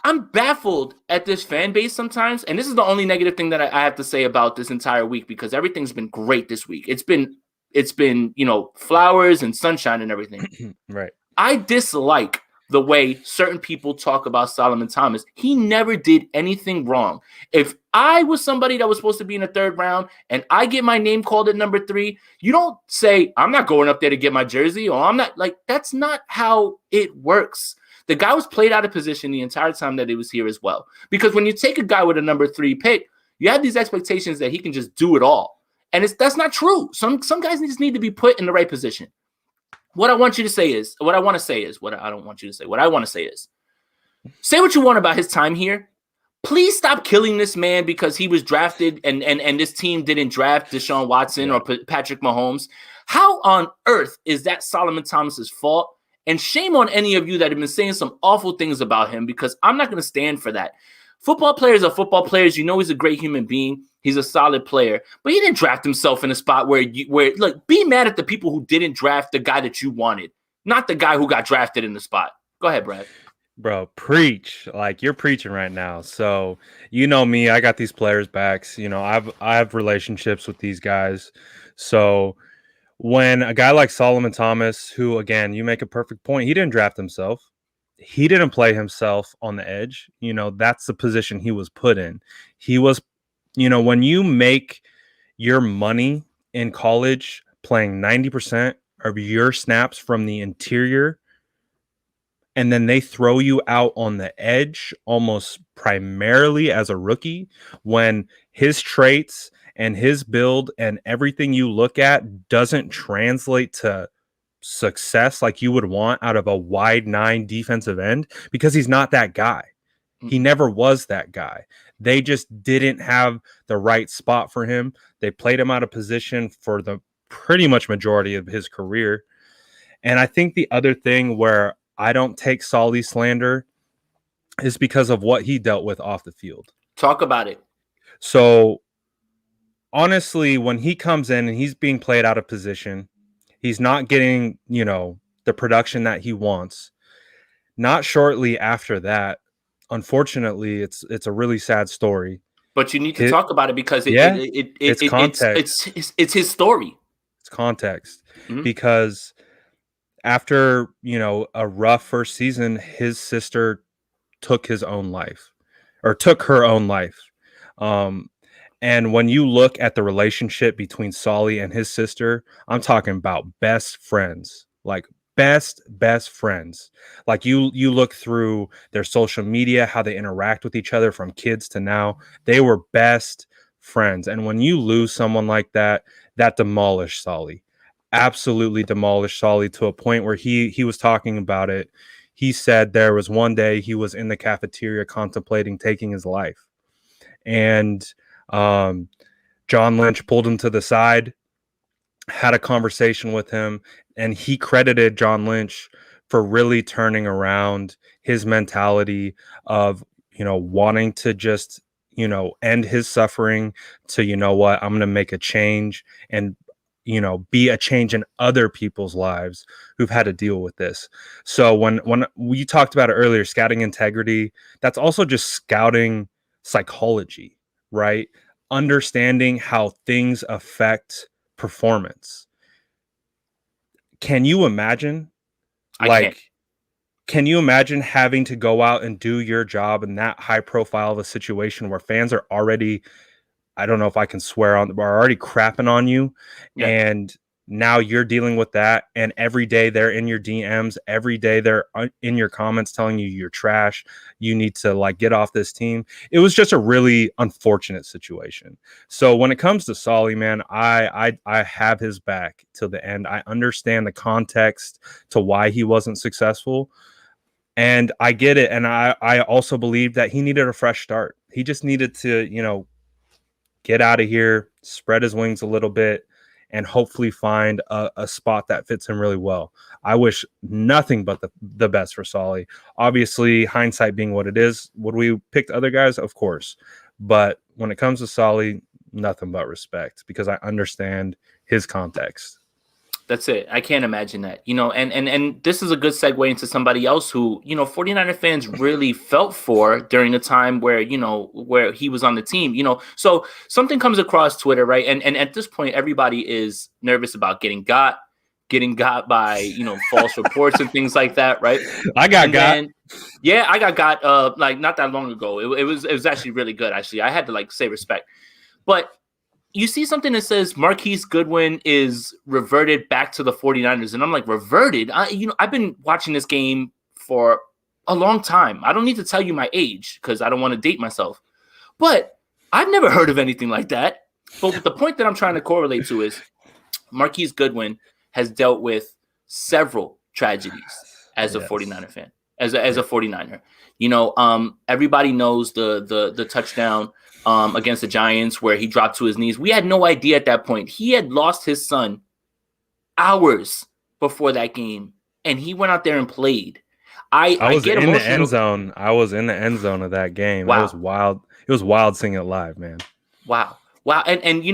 Speaker 1: I'm baffled at this fan base sometimes. And this is the only negative thing that I have to say about this entire week, because everything's been great this week. It's been, flowers and sunshine and everything.
Speaker 2: Right.
Speaker 1: I dislike the way certain people talk about Solomon Thomas. He never did anything wrong. If I was somebody that was supposed to be in the third round and I get my name called at number 3, you don't say, I'm not going up there to get my jersey, or I'm not, like, that's not how it works. The guy was played out of position the entire time that he was here as well. Because when you take a guy with a number 3 pick, you have these expectations that he can just do it all. And that's not true. Some guys just need to be put in the right position. What I want to say is, say what what you want about his time here. Please stop killing this man because he was drafted and this team didn't draft Deshaun Watson or Patrick Mahomes. How on earth is that Solomon Thomas's fault? And shame on any of you that have been saying some awful things about him, because I'm not going to stand for that. Football players are football players. He's a great human being. He's a solid player, but he didn't draft himself in a spot where look, be mad at the people who didn't draft the guy that you wanted, not the guy who got drafted in the spot. Go ahead, Brad.
Speaker 2: Bro, preach. Like, you're preaching right now. So, me, I got these players' backs. I have relationships with these guys. So when a guy like Solomon Thomas, who, again, you make a perfect point, he didn't draft himself. He didn't play himself on the edge. That's the position he was put in. He was, when you make your money in college playing 90% of your snaps from the interior, and then they throw you out on the edge almost primarily as a rookie, when his traits and his build and everything you look at doesn't translate to success like you would want out of a wide 9 defensive end, because he's not that guy. He never was that guy. They just didn't have the right spot for him. They played him out of position for the pretty much majority of his career. And I think the other thing where I don't take Solly slander is because of what he dealt with off the field.
Speaker 1: Talk about it.
Speaker 2: So honestly, when he comes in and he's being played out of position, he's not getting, the production that he wants. Not shortly after that, unfortunately, it's a really sad story.
Speaker 1: But you need to talk about it because
Speaker 2: it's context.
Speaker 1: It's his story.
Speaker 2: It's context. Mm-hmm. Because after, a rough first season, his sister took her own life. And when you look at the relationship between Solly and his sister, I'm talking about best friends, like best friends. Like you look through their social media, how they interact with each other from kids to now, they were best friends. And when you lose someone like that, that demolished Solly. Absolutely demolished Solly to a point where he was talking about it. He said there was one day he was in the cafeteria contemplating taking his life. And John Lynch pulled him to the side, had a conversation with him, and he credited John Lynch for really turning around his mentality of, wanting to just, end his suffering to, I'm going to make a change and, be a change in other people's lives who've had to deal with this. So when we talked about it earlier, scouting integrity, that's also just scouting psychology, right? Understanding how things affect performance. Can you imagine? Can you imagine having to go out and do your job in that high profile of a situation where fans are already, I don't know if I can swear on, are already crapping on you, and now you're dealing with that, and every day they're in your DMs, every day they're in your comments telling you you're trash, you need to get off this team. It was just a really unfortunate situation. So when it comes to Solly, man, I have his back till the end. I understand the context to why he wasn't successful, and I get it. And I also believe that he needed a fresh start. He just needed to, get out of here, spread his wings a little bit, and hopefully find a spot that fits him really well. I wish nothing but the best for Solly. Obviously, hindsight being what it is, would we pick other guys? Of course. But when it comes to Solly, nothing but respect, because I understand his context.
Speaker 1: That's it. I can't imagine that. And this is a good segue into somebody else who, 49er fans really felt for during the time where, where he was on the team, So something comes across Twitter, right? And at this point, everybody is nervous about getting got by, false reports and things like that, right?
Speaker 2: I got.
Speaker 1: Yeah, I got like not that long ago. It was actually really good, actually. I had to like say respect. But you see something that says Marquise Goodwin is reverted back to the 49ers. And I'm like, reverted? I've been watching this game for a long time. I don't need to tell you my age because I don't want to date myself. But I've never heard of anything like that. But the point that I'm trying to correlate to is Marquise Goodwin has dealt with several tragedies as a 49er fan, as a 49er. Everybody knows the touchdown against the Giants where he dropped to his knees. We had no idea at that point. He had lost his son hours before that game, and he went out there and played. I was
Speaker 2: in the end zone. I was in the end zone of that game. Wow. It was wild. It was wild seeing it live, man.
Speaker 1: Wow. And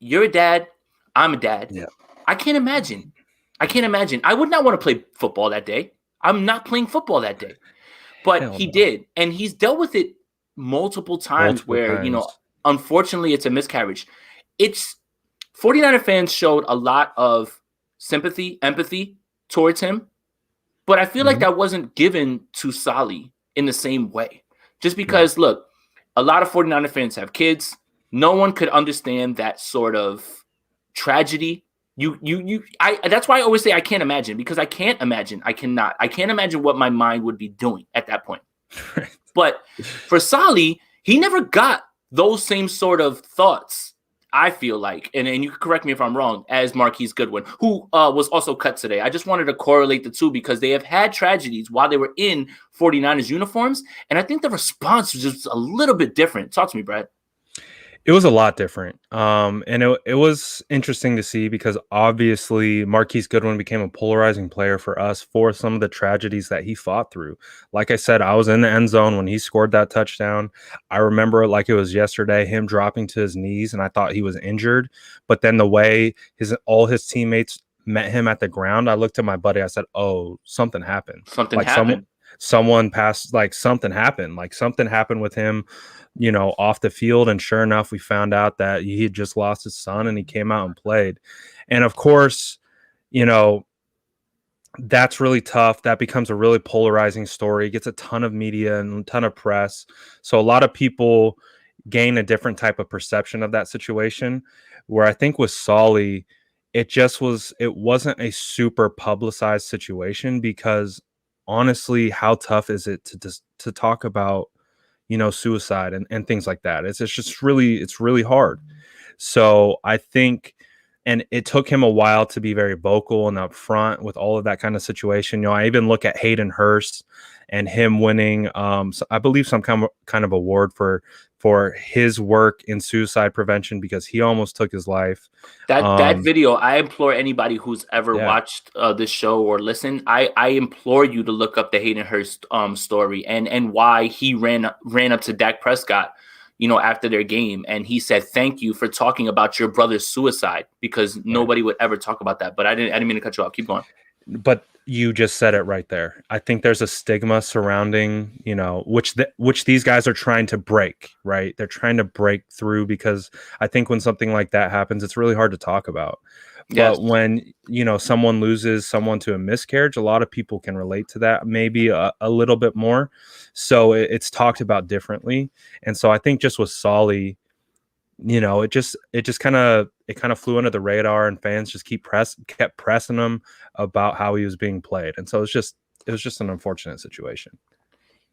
Speaker 1: you're a dad. I'm a dad.
Speaker 2: Yeah.
Speaker 1: I can't imagine. I would not want to play football that day. I'm not playing football that day. But he did. And he's dealt with it multiple times where, unfortunately it's a miscarriage. 49er fans showed a lot of sympathy, empathy towards him. But I feel like that wasn't given to Saleh in the same way. Just because, look, a lot of 49er fans have kids. No one could understand that sort of tragedy. That's why I always say I can't imagine, because I can't imagine. I can't imagine what my mind would be doing at that point. But for Saleh, he never got those same sort of thoughts, I feel like, and you can correct me if I'm wrong, as Marquise Goodwin, who was also cut today. I just wanted to correlate the two because they have had tragedies while they were in 49ers uniforms, and I think the response was just a little bit different. Talk to me, Brad.
Speaker 2: It was a lot different. And it was interesting to see because obviously Marquise Goodwin became a polarizing player for us for some of the tragedies that he fought through. Like I said, I was in the end zone when he scored that touchdown. I remember it like it was yesterday, him dropping to his knees, and I thought he was injured. But then the way all his teammates met him at the ground, I looked at my buddy. I said, "Oh, something happened.
Speaker 1: Something happened.
Speaker 2: Someone passed. Like something happened. Like something happened with him." Off the field. And sure enough, we found out that he had just lost his son and he came out and played. And of course, that's really tough. That becomes a really polarizing story. It gets a ton of media and a ton of press. So a lot of people gain a different type of perception of that situation, where I think with Saleh, it wasn't a super publicized situation because honestly, how tough is it to talk about suicide and things like that. It's really hard. So I think, and it took him a while to be very vocal and upfront with all of that kind of situation. I even look at Hayden Hurst and him winning, I believe some kind of award for his work in suicide prevention because he almost took his life.
Speaker 1: That video, I implore anybody who's ever watched this show or listened, I implore you to look up the Hayden Hurst story and why he ran up to Dak Prescott, after their game, and he said, "Thank you for talking about your brother's suicide," because nobody would ever talk about that. But I didn't mean to cut you off. Keep going.
Speaker 2: But you just said it right there. I think there's a stigma surrounding, which these guys are trying to break, right? They're trying to break through because I think when something like that happens, it's really hard to talk about. Yes. But when, someone loses someone to a miscarriage, a lot of people can relate to that, maybe a little bit more. So it's talked about differently. And so I think just with Saleh, it just kind of flew under the radar, and fans just kept pressing him about how he was being played. And so it was just an unfortunate situation.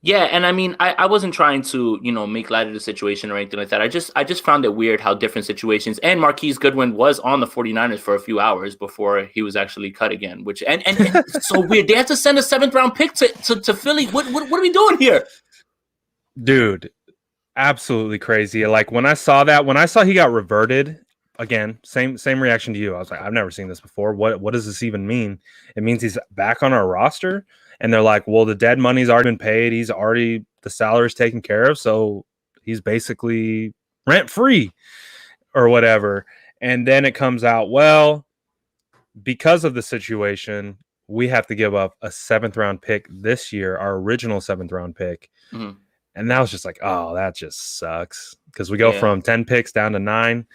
Speaker 1: Yeah, and I mean, I wasn't trying to, make light of the situation or anything like that. I just found it weird how different situations, and Marquise Goodwin was on the 49ers for a few hours before he was actually cut again, which and it's so weird. They had to send a 7th round pick to Philly. What are we doing here?
Speaker 2: Dude, absolutely crazy. Like when I saw he got reverted, again, same reaction to you. I was like, I've never seen this before. What does this even mean? It means he's back on our roster. And they're like, well, the dead money's already been paid. The salary's taken care of. So he's basically rent free or whatever. And then it comes out, well, because of the situation, we have to give up a 7th round pick this year, our original 7th round pick.
Speaker 1: Mhm.
Speaker 2: And that was just like, oh, that just sucks. Because we go from 10 picks down to 9.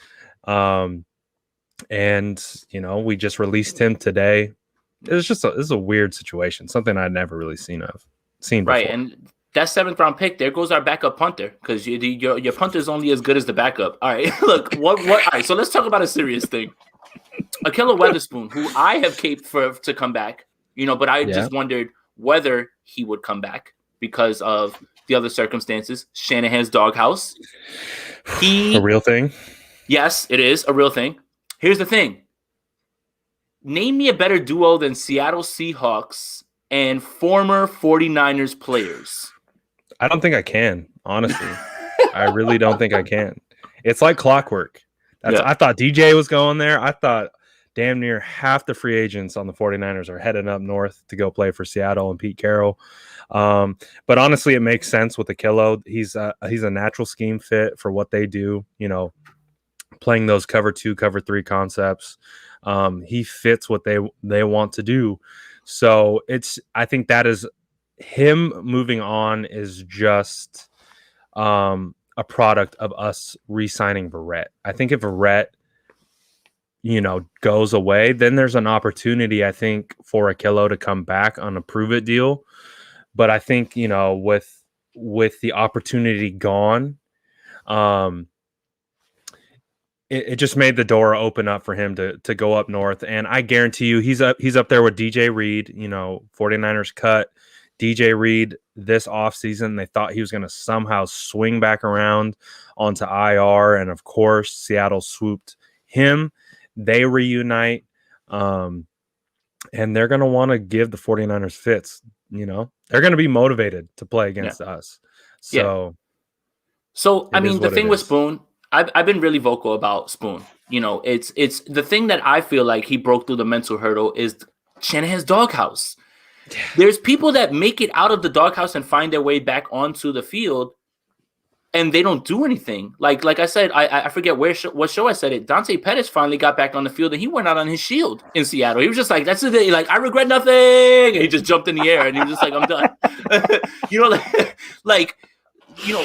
Speaker 2: And, we just released him today. It was just this is a weird situation, something I'd never really seen before.
Speaker 1: Right, and that 7th round pick, there goes our backup punter, because your punter is only as good as the backup. All right, look, what? All right, so let's talk about a serious thing. Ahkello Witherspoon, who I have caped to come back, but I just wondered whether he would come back because of the other circumstances. Shanahan's doghouse.
Speaker 2: A real thing?
Speaker 1: Yes, it is a real thing. Here's the thing. Name me a better duo than Seattle Seahawks and former 49ers players.
Speaker 2: I don't think I can, honestly. I really don't think I can. It's like clockwork. I thought DJ was going there. I thought damn near half the free agents on the 49ers are heading up north to go play for Seattle and Pete Carroll. But honestly, it makes sense with Ahkello. He's a natural scheme fit for what they do, playing those cover 2, cover 3 concepts. He fits what they want to do. So I think that is him moving on is just a product of us re-signing Verrett. I think if Verrett, goes away, then there's an opportunity, I think, for Ahkello to come back on a prove-it deal. But I think, with the opportunity gone, it just made the door open up for him to go up north. And I guarantee you he's up there with DJ Reed. 49ers cut DJ Reed this offseason. They thought he was going to somehow swing back around onto IR. And of course, Seattle swooped him. They reunite. And they're going to want to give the 49ers fits. They're going to be motivated to play against us. So
Speaker 1: I mean, the thing with Spoon, I've been really vocal about Spoon. It's the thing that I feel like he broke through the mental hurdle is Shanahan's doghouse. Yeah. There's people that make it out of the doghouse and find their way back onto the field, and they don't do anything. Like I said, I forget what show I said it. Dante Pettis finally got back on the field, and he went out on his shield in Seattle. He was just like, "That's the day." Like, I regret nothing. And he just jumped in the air, and he was just like, "I'm done."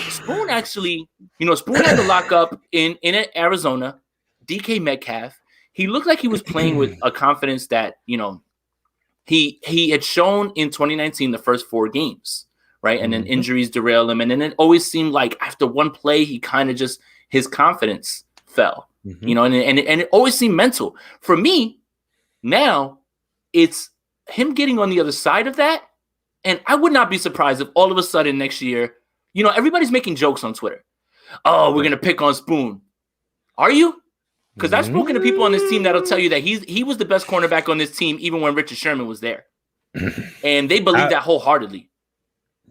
Speaker 1: Spoon actually, Spoon had to lock up in Arizona. DK Metcalf, he looked like he was playing with a confidence that he had shown in 2019 the first 4 games, right? And then injuries derail him, and then it always seemed like after one play he kind of just his confidence fell, and it always seemed mental. For me, now it's him getting on the other side of that, and I would not be surprised if all of a sudden next year. Everybody's making jokes on Twitter. Oh, we're going to pick on Spoon. Are you? Because I've spoken to people on this team that'll tell you that he was the best cornerback on this team even when Richard Sherman was there. And they believe that wholeheartedly.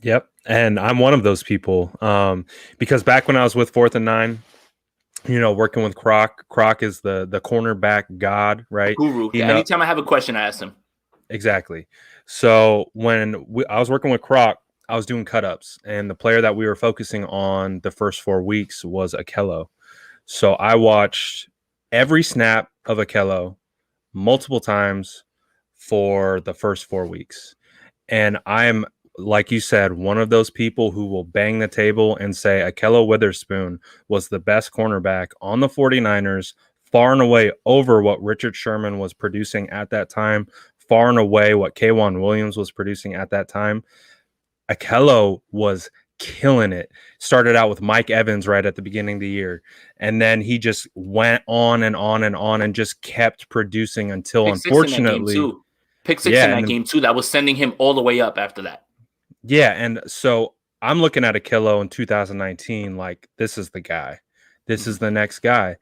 Speaker 2: Yep. And I'm one of those people. Because back when I was with 4th and 9, working with Croc is the cornerback god, right?
Speaker 1: Guru. Anytime I have a question, I ask him.
Speaker 2: Exactly. So when I was working with Croc, I was doing cut-ups, and the player that we were focusing on the first 4 weeks was Ahkello. So I watched every snap of Ahkello multiple times for the first 4 weeks. And I'm, like you said, one of those people who will bang the table and say Ahkello Witherspoon was the best cornerback on the 49ers, far and away over what Richard Sherman was producing at that time, far and away what K'Waun Williams was producing at that time. Ahkello was killing it. Started out with Mike Evans right at the beginning of the year, and then he just went on and on and on and just kept producing until, unfortunately,
Speaker 1: pick 6 in that game too. That was sending him all the way up after that.
Speaker 2: Yeah, and so I'm looking at Ahkello in 2019 like, this is the guy. This is the next guy.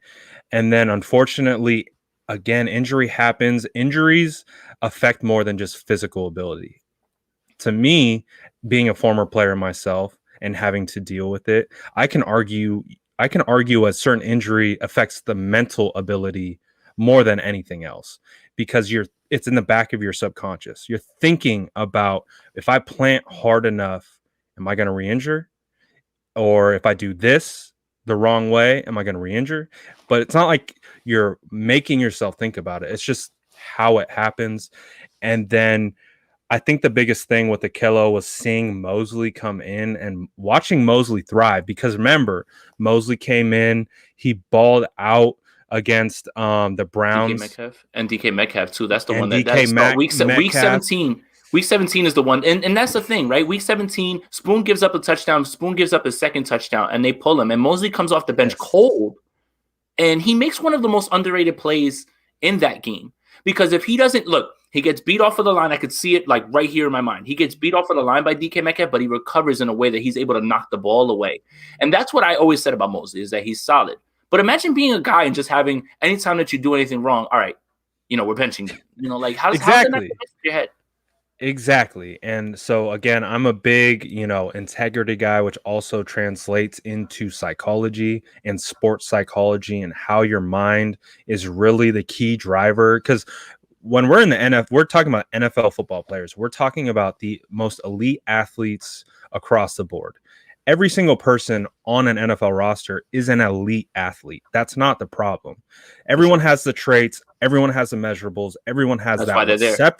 Speaker 2: And then, unfortunately, again, injury happens. Injuries affect more than just physical ability. To me, being a former player myself and having to deal with it, I can argue a certain injury affects the mental ability more than anything else, because it's in the back of your subconscious. You're thinking about, if I plant hard enough, am I going to re-injure? Or if I do this the wrong way, am I going to re-injure? But it's not like you're making yourself think about it. It's just how it happens. And then I think the biggest thing with Akelo was seeing Mosley come in and watching Mosley thrive, because remember, Mosley came in, he balled out against the Browns
Speaker 1: and DK Metcalf too. That's the
Speaker 2: and
Speaker 1: one that
Speaker 2: DK
Speaker 1: start week
Speaker 2: Metcalf.
Speaker 1: 17. Week 17 is the one, and that's the thing, right? Week 17, Spoon gives up a touchdown. Spoon gives up his second touchdown, and they pull him. And Mosley comes off the bench cold, and he makes one of the most underrated plays in that game. Because if he doesn't look, he gets beat off of the line. I could see it like right here in my mind. He gets beat off of the line by DK Metcalf, but he recovers in a way that he's able to knock the ball away. And that's what I always said about Mosley, is that he's solid. But imagine being a guy and just having, anytime that you do anything wrong, all right, we're benching you. Like, how's that in your head?
Speaker 2: Exactly. And so again, I'm a big, integrity guy, which also translates into psychology and sports psychology and how your mind is really the key driver. Because when we're in the NFL, we're talking about NFL football players. We're talking about the most elite athletes across the board. Every single person on an NFL roster is an elite athlete. That's not the problem. Everyone has the traits. Everyone has the measurables. Everyone has
Speaker 1: That's why they're there.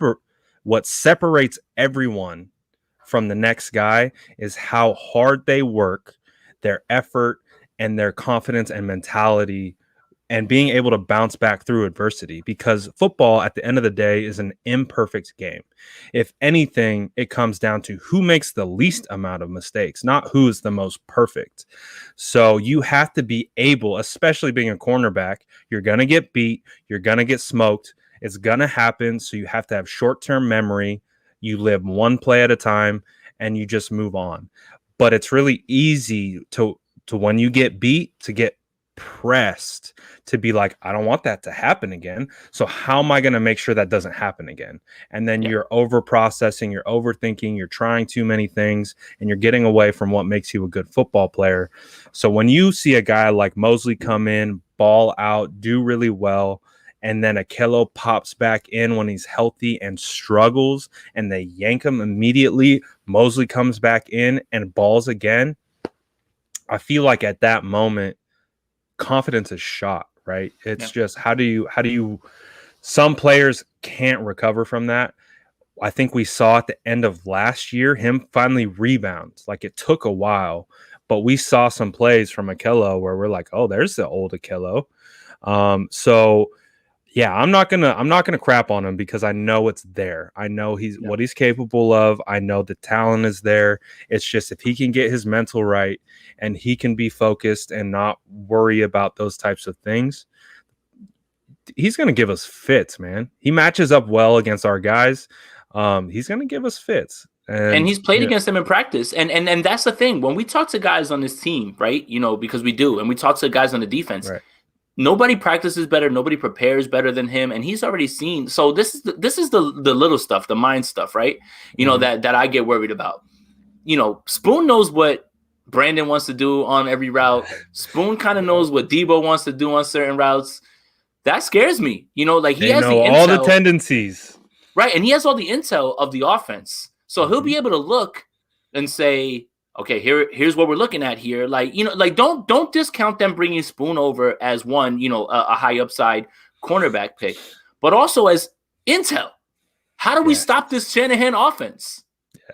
Speaker 2: What separates everyone from the next guy is how hard they work, their effort, and their confidence and mentality, and being able to bounce back through adversity. Because football, at the end of the day, is an imperfect game. If anything, it comes down to who makes the least amount of mistakes, not who is the most perfect. So you have to be able, especially being a cornerback, you're going to get beat, you're going to get smoked. It's going to happen. So you have to have short-term memory. You live one play at a time and you just move on. But it's really easy to when you get beat, to get pressed, to be like, I don't want that to happen again. So how am I going to make sure that doesn't happen again? And then you're over processing, you're overthinking, you're trying too many things, and you're getting away from what makes you a good football player. So when you see a guy like Mosley come in, ball out, do really well, and then Akelo pops back in when he's healthy and struggles, and they yank him immediately, Mosley comes back in and balls again, I feel like at that moment, confidence is shot, right? It's just how do you some players can't recover from that. I think we saw at the end of last year him finally rebound. Like, it took a while, but we saw some plays from Akelo where we're like, oh, there's the old Akelo. So yeah, I'm not gonna crap on him, because I know it's there. I know what he's capable of. I know the talent is there. It's just, if he can get his mental right and he can be focused and not worry about those types of things, he's gonna give us fits, man. He matches up well against our guys. He's gonna give us fits.
Speaker 1: And he's played against them in practice. And that's the thing. When we talk to guys on this team, right? Because we do, and we talk to guys on the defense.
Speaker 2: Right.
Speaker 1: Nobody practices better. Nobody prepares better than him, and he's already seen. So this is the little stuff, the mind stuff, right? That I get worried about. Spoon knows what Brandon wants to do on every route. Spoon kind of knows what Debo wants to do on certain routes. That scares me. Like, he has
Speaker 2: all the tendencies,
Speaker 1: right? And he has all the intel of the offense, so he'll be able to look and say, okay, here's what we're looking at here. Like, don't discount them bringing Spoon over as one, a high upside cornerback pick, but also as intel. How do we stop this Shanahan offense?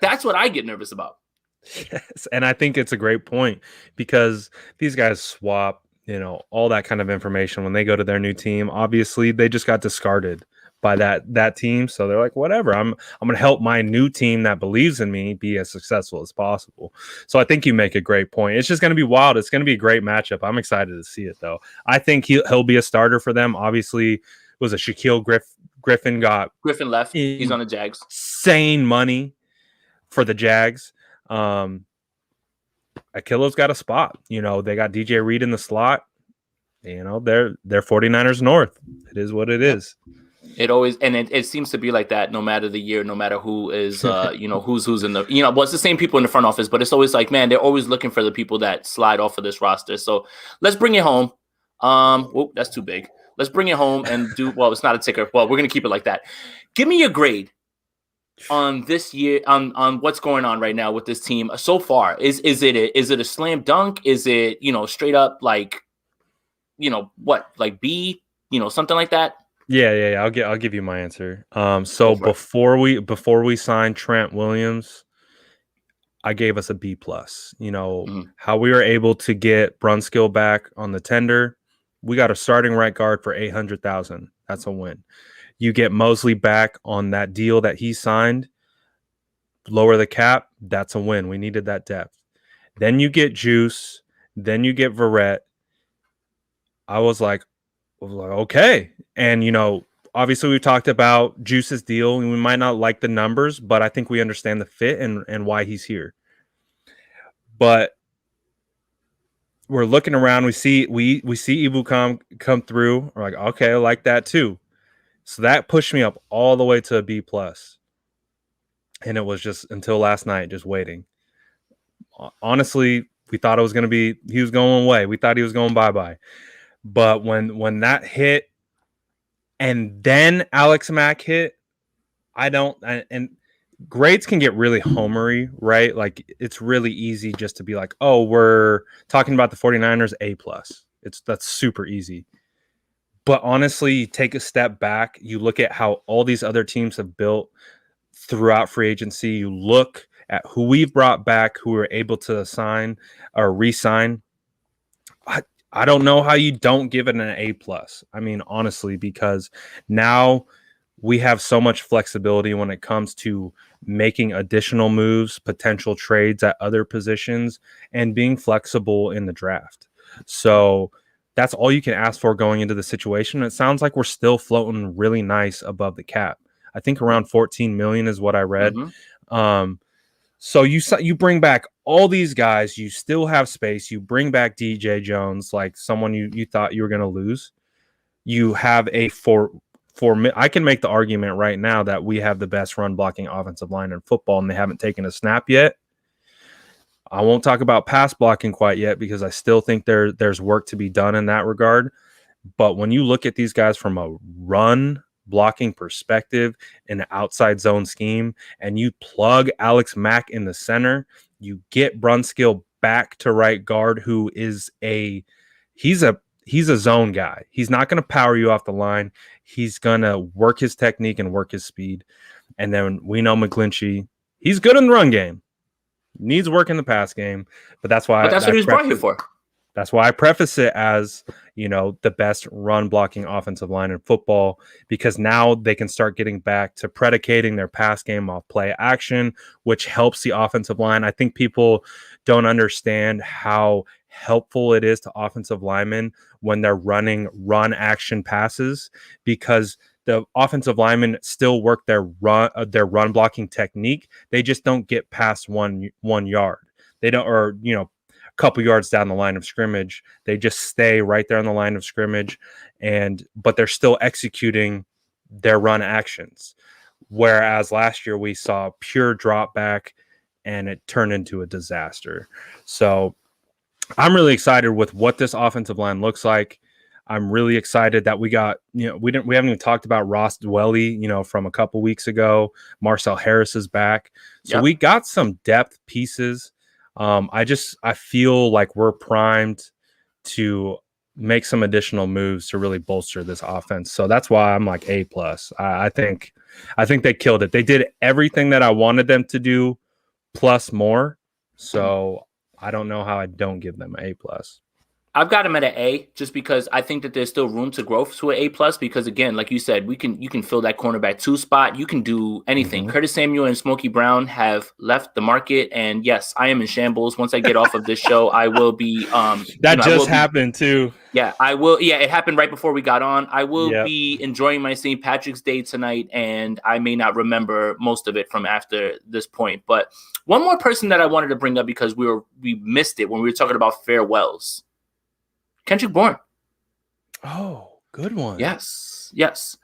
Speaker 1: That's what I get nervous about.
Speaker 2: Yes, and I think it's a great point, because these guys swap, all that kind of information when they go to their new team. Obviously, they just got discarded by that team, so they're like, whatever, I'm going to help my new team that believes in me be as successful as possible. So I think you make a great point. It's just going to be wild. It's going to be a great matchup. I'm excited to see it, though. I think he'll be a starter for them. Obviously, was a Shaquille Griffin
Speaker 1: left. He's on the Jags.
Speaker 2: Insane money for the Jags. Akelo's got a spot. They got DJ Reed in the slot. They're 49ers North. It is what it is.
Speaker 1: It always, and it seems to be like that no matter the year, no matter who is, who's in the, well, it's the same people in the front office, but it's always like, man, they're always looking for the people that slide off of this roster. So let's bring it home. That's too big. Let's bring it home and it's not a ticker. Well, we're going to keep it like that. Give me your grade on this year, on what's going on right now with this team so far. Is it a slam dunk? Is it, straight up like, like B, something like that?
Speaker 2: Yeah. I'll give you my answer.
Speaker 1: Go
Speaker 2: So
Speaker 1: for it.
Speaker 2: before we signed Trent Williams, I gave us a B plus.
Speaker 1: Mhm.
Speaker 2: How we were able to get Brunskill back on the tender. We got a starting right guard for 800,000. That's a win. You get Mosley back on that deal that he signed, lower the cap. That's a win. We needed that depth. Then you get Juice. Then you get Verrett. I was like, okay. And, obviously we talked about Juice's deal and we might not like the numbers, but I think we understand the fit and why he's here. But we're looking around, we see Ibu come through. We're like, okay, I like that too. So that pushed me up all the way to a B plus. And it was just until last night, just waiting. Honestly, we thought he was going away. We thought he was going bye-bye. But when that hit and then Alex Mack hit, and grades can get really homery, right? Like it's really easy just to be like, oh, we're talking about the 49ers A plus. That's super easy. But honestly, you take a step back, you look at how all these other teams have built throughout free agency, you look at who we've brought back, who we're able to sign or re-sign. I don't know how you don't give it an A plus. I mean, honestly, because now we have so much flexibility when it comes to making additional moves, potential trades at other positions, and being flexible in the draft. So that's all you can ask for going into the situation. It sounds like we're still floating really nice above the cap. I think around 14 million is what I read.
Speaker 1: Mhm.
Speaker 2: So you bring back all these guys, you still have space. You bring back DJ Jones, like someone you thought you were going to lose. You have I can make the argument right now that we have the best run blocking offensive line in football, and they haven't taken a snap yet. I won't talk about pass blocking quite yet because I still think there's work to be done in that regard. But when you look at these guys from a run blocking perspective in an outside zone scheme, and you plug Alex Mack in the center, you get Brunskill back to right guard, who is he's a zone guy. He's not going to power you off the line. He's going to work his technique and work his speed. And then we know McGlinchey, he's good in the run game. Needs work in the pass game, but that's why
Speaker 1: But that's what he was brought here for.
Speaker 2: That's why I preface it as, the best run blocking offensive line in football, because now they can start getting back to predicating their pass game off play action, which helps the offensive line. I think people don't understand how helpful it is to offensive linemen when they're running run action passes, because the offensive linemen still work their run blocking technique. They just don't get past 1 yard. They don't, or couple yards down the line of scrimmage. They just stay right there on the line of scrimmage, but they're still executing their run actions. Whereas last year we saw pure drop back and it turned into a disaster. So I'm really excited with what this offensive line looks like. I'm really excited that we got, we haven't even talked about Ross Dwelly, from a couple weeks ago. Marcel Harris is back. So we got some depth pieces. I feel like we're primed to make some additional moves to really bolster this offense. So that's why I'm like A plus. I think they killed it. They did everything that I wanted them to do plus more. So I don't know how I don't give them an A plus.
Speaker 1: I've got him at an A just because I think that there's still room to grow to an A plus, because again, like you said, you can fill that cornerback 2 spot. You can do anything. Curtis Samuel and Smokey Brown have left the market, and yes, I am in shambles. Once I get off of this show, I will be
Speaker 2: happened too.
Speaker 1: Yeah, I will. Yeah, it happened right before we got on. I will be enjoying my St. Patrick's Day tonight, and I may not remember most of it from after this point. But one more person that I wanted to bring up, because we missed it when we were talking about farewells. Kendrick Bourne.
Speaker 2: Oh, good one.
Speaker 1: Yes.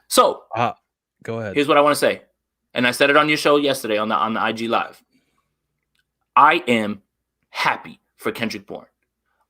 Speaker 1: So,
Speaker 2: go ahead.
Speaker 1: Here's what I want to say, and I said it on your show yesterday on the IG Live. I am happy for Kendrick Bourne.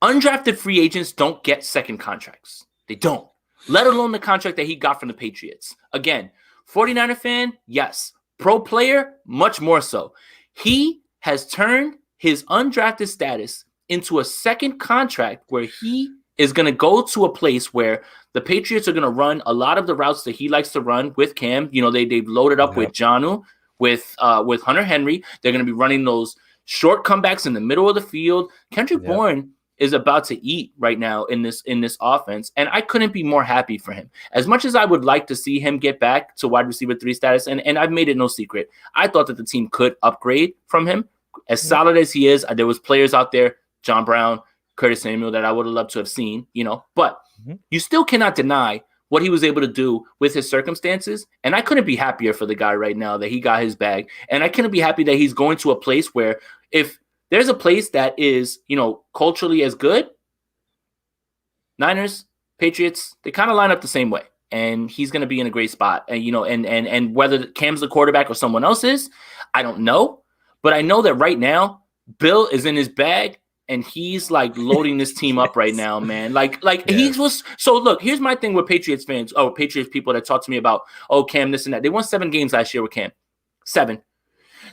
Speaker 1: Undrafted free agents don't get second contracts. They don't. Let alone the contract that he got from the Patriots. Again, 49er fan, yes. Pro player, much more so. He has turned his undrafted status into a second contract where he is going to go to a place where the Patriots are going to run a lot of the routes that he likes to run with Cam. You know, they've loaded up with Jonnu, with Hunter Henry. They're going to be running those short comebacks in the middle of the field. Kendrick Bourne is about to eat right now in this offense, and I couldn't be more happy for him. As much as I would like to see him get back to wide receiver 3 status, and I've made it no secret, I thought that the team could upgrade from him. As solid as he is, there was players out there, John Brown, Curtis Samuel, that I would have loved to have seen, you know, but you still cannot deny what he was able to do with his circumstances. And I couldn't be happier for the guy right now that he got his bag. And I couldn't be happy that he's going to a place where if there's a place that is, you know, culturally as good, Niners, Patriots, they kind of line up the same way. And he's going to be in a great spot. And, you know, and whether Cam's the quarterback or someone else is, I don't know. But I know that right now, Bill is in his bag. And he's like loading this team up right now, man. He was. So look, here's my thing with Patriots fans, Patriots people that talk to me about, Cam, this and that. They won 7 games last year with Cam. 7.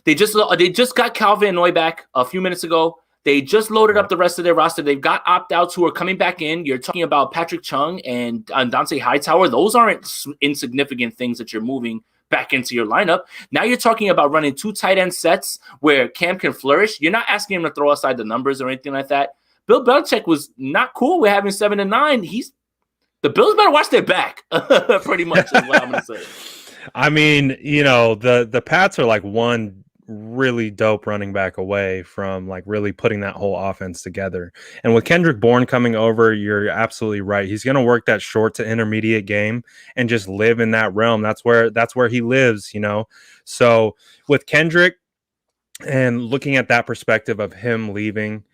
Speaker 1: They just got Calvin Noy back a few minutes ago. They just loaded up the rest of their roster. They've got opt-outs who are coming back in. You're talking about Patrick Chung and Dante Hightower. Those aren't insignificant things that you're moving back into your lineup. Now you're talking about running 2 tight end sets where Cam can flourish. You're not asking him to throw aside the numbers or anything like that. Bill Belichick was not cool with having 7 and 9. The Bills better watch their back. Pretty much is what I'm going to say.
Speaker 2: I mean, you know, the Pats are like one really dope running back away from like really putting that whole offense together. And with Kendrick Bourne coming over, you're absolutely right. He's going to work that short to intermediate game and just live in that realm. That's where he lives, you know? So with Kendrick and looking at that perspective of him leaving,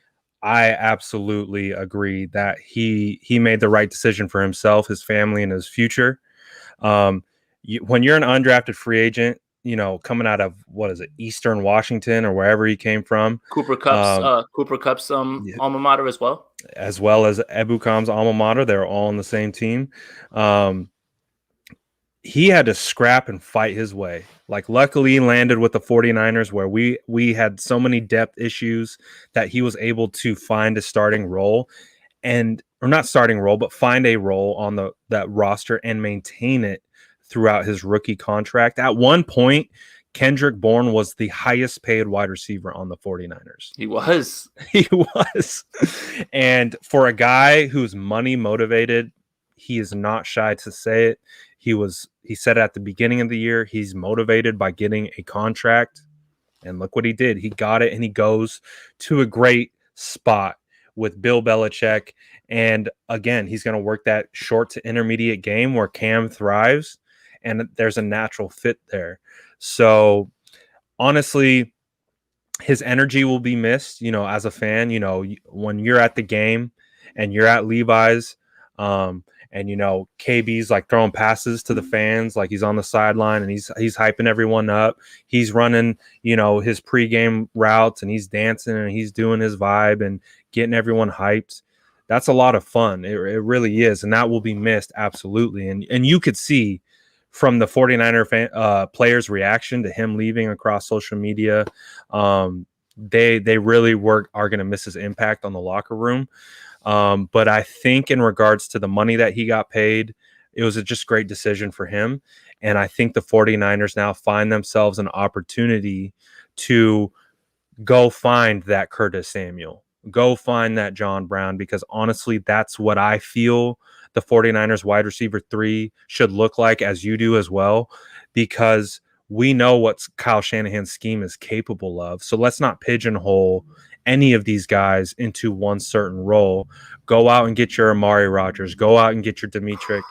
Speaker 2: I absolutely agree that he made the right decision for himself, his family, and his future. When you're an undrafted free agent, you know, coming out of Eastern Washington or wherever he came from,
Speaker 1: Cooper Kupp's alma mater as well
Speaker 2: as Ebukam's alma mater. They're all on the same team. He had to scrap and fight his way. Like, luckily, he landed with the 49ers, where we had so many depth issues that he was able to find a starting role, or not starting role, but find a role on that roster and maintain it throughout his rookie contract. At one point, Kendrick Bourne was the highest paid wide receiver on the 49ers.
Speaker 1: He was.
Speaker 2: He was. And for a guy who's money motivated, he is not shy to say it. He said at the beginning of the year, he's motivated by getting a contract. And look what he did. He got it, and he goes to a great spot with Bill Belichick. And again, he's going to work that short to intermediate game where Cam thrives. And there's a natural fit there. So honestly, his energy will be missed, you know, as a fan. You know, when you're at the game and you're at Levi's, and, you know, KB's like throwing passes to the fans, like he's on the sideline and he's hyping everyone up. He's running, you know, his pregame routes, and he's dancing and he's doing his vibe and getting everyone hyped. That's a lot of fun. It really is. And that will be missed. Absolutely. And you could see from the 49er players' reaction to him leaving across social media, they really are going to miss his impact on the locker room. But I think in regards to the money that he got paid, it was a just great decision for him. And I think the 49ers now find themselves an opportunity to go find that Curtis Samuel, go find that John Brown, because honestly, that's what I feel the 49ers wide receiver 3 should look like, as you do as well, because we know what Kyle Shanahan's scheme is capable of. So let's not pigeonhole any of these guys into one certain role. Go out and get your Amari Rodgers. Go out and get your Demetric,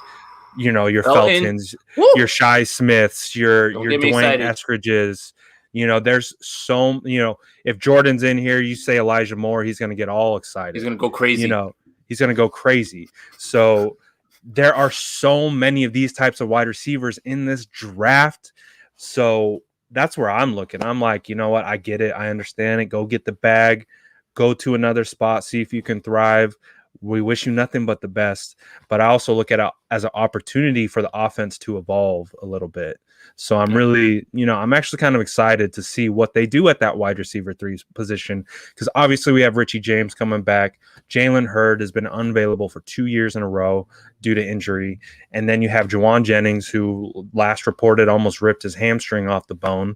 Speaker 2: you know, your Feltons, your Shi Smiths, your Dwayne Eskridges. You know, there's so, you know, if Jordan's in here, you say Elijah Moore, he's going to get all excited.
Speaker 1: He's going to go crazy.
Speaker 2: You know, he's going to go crazy. So there are so many of these types of wide receivers in this draft. So that's where I'm looking. I'm like, you know what? I get it. I understand it. Go get the bag. Go to another spot. See if you can thrive. We wish you nothing but the best. But I also look at it as an opportunity for the offense to evolve a little bit. So I'm really, I'm actually kind of excited to see what they do at that wide receiver 3 position, because obviously we have Richie James coming back. Jalen Hurd has been unavailable for 2 years in a row due to injury. And then you have Juwan Jennings, who last reported almost ripped his hamstring off the bone.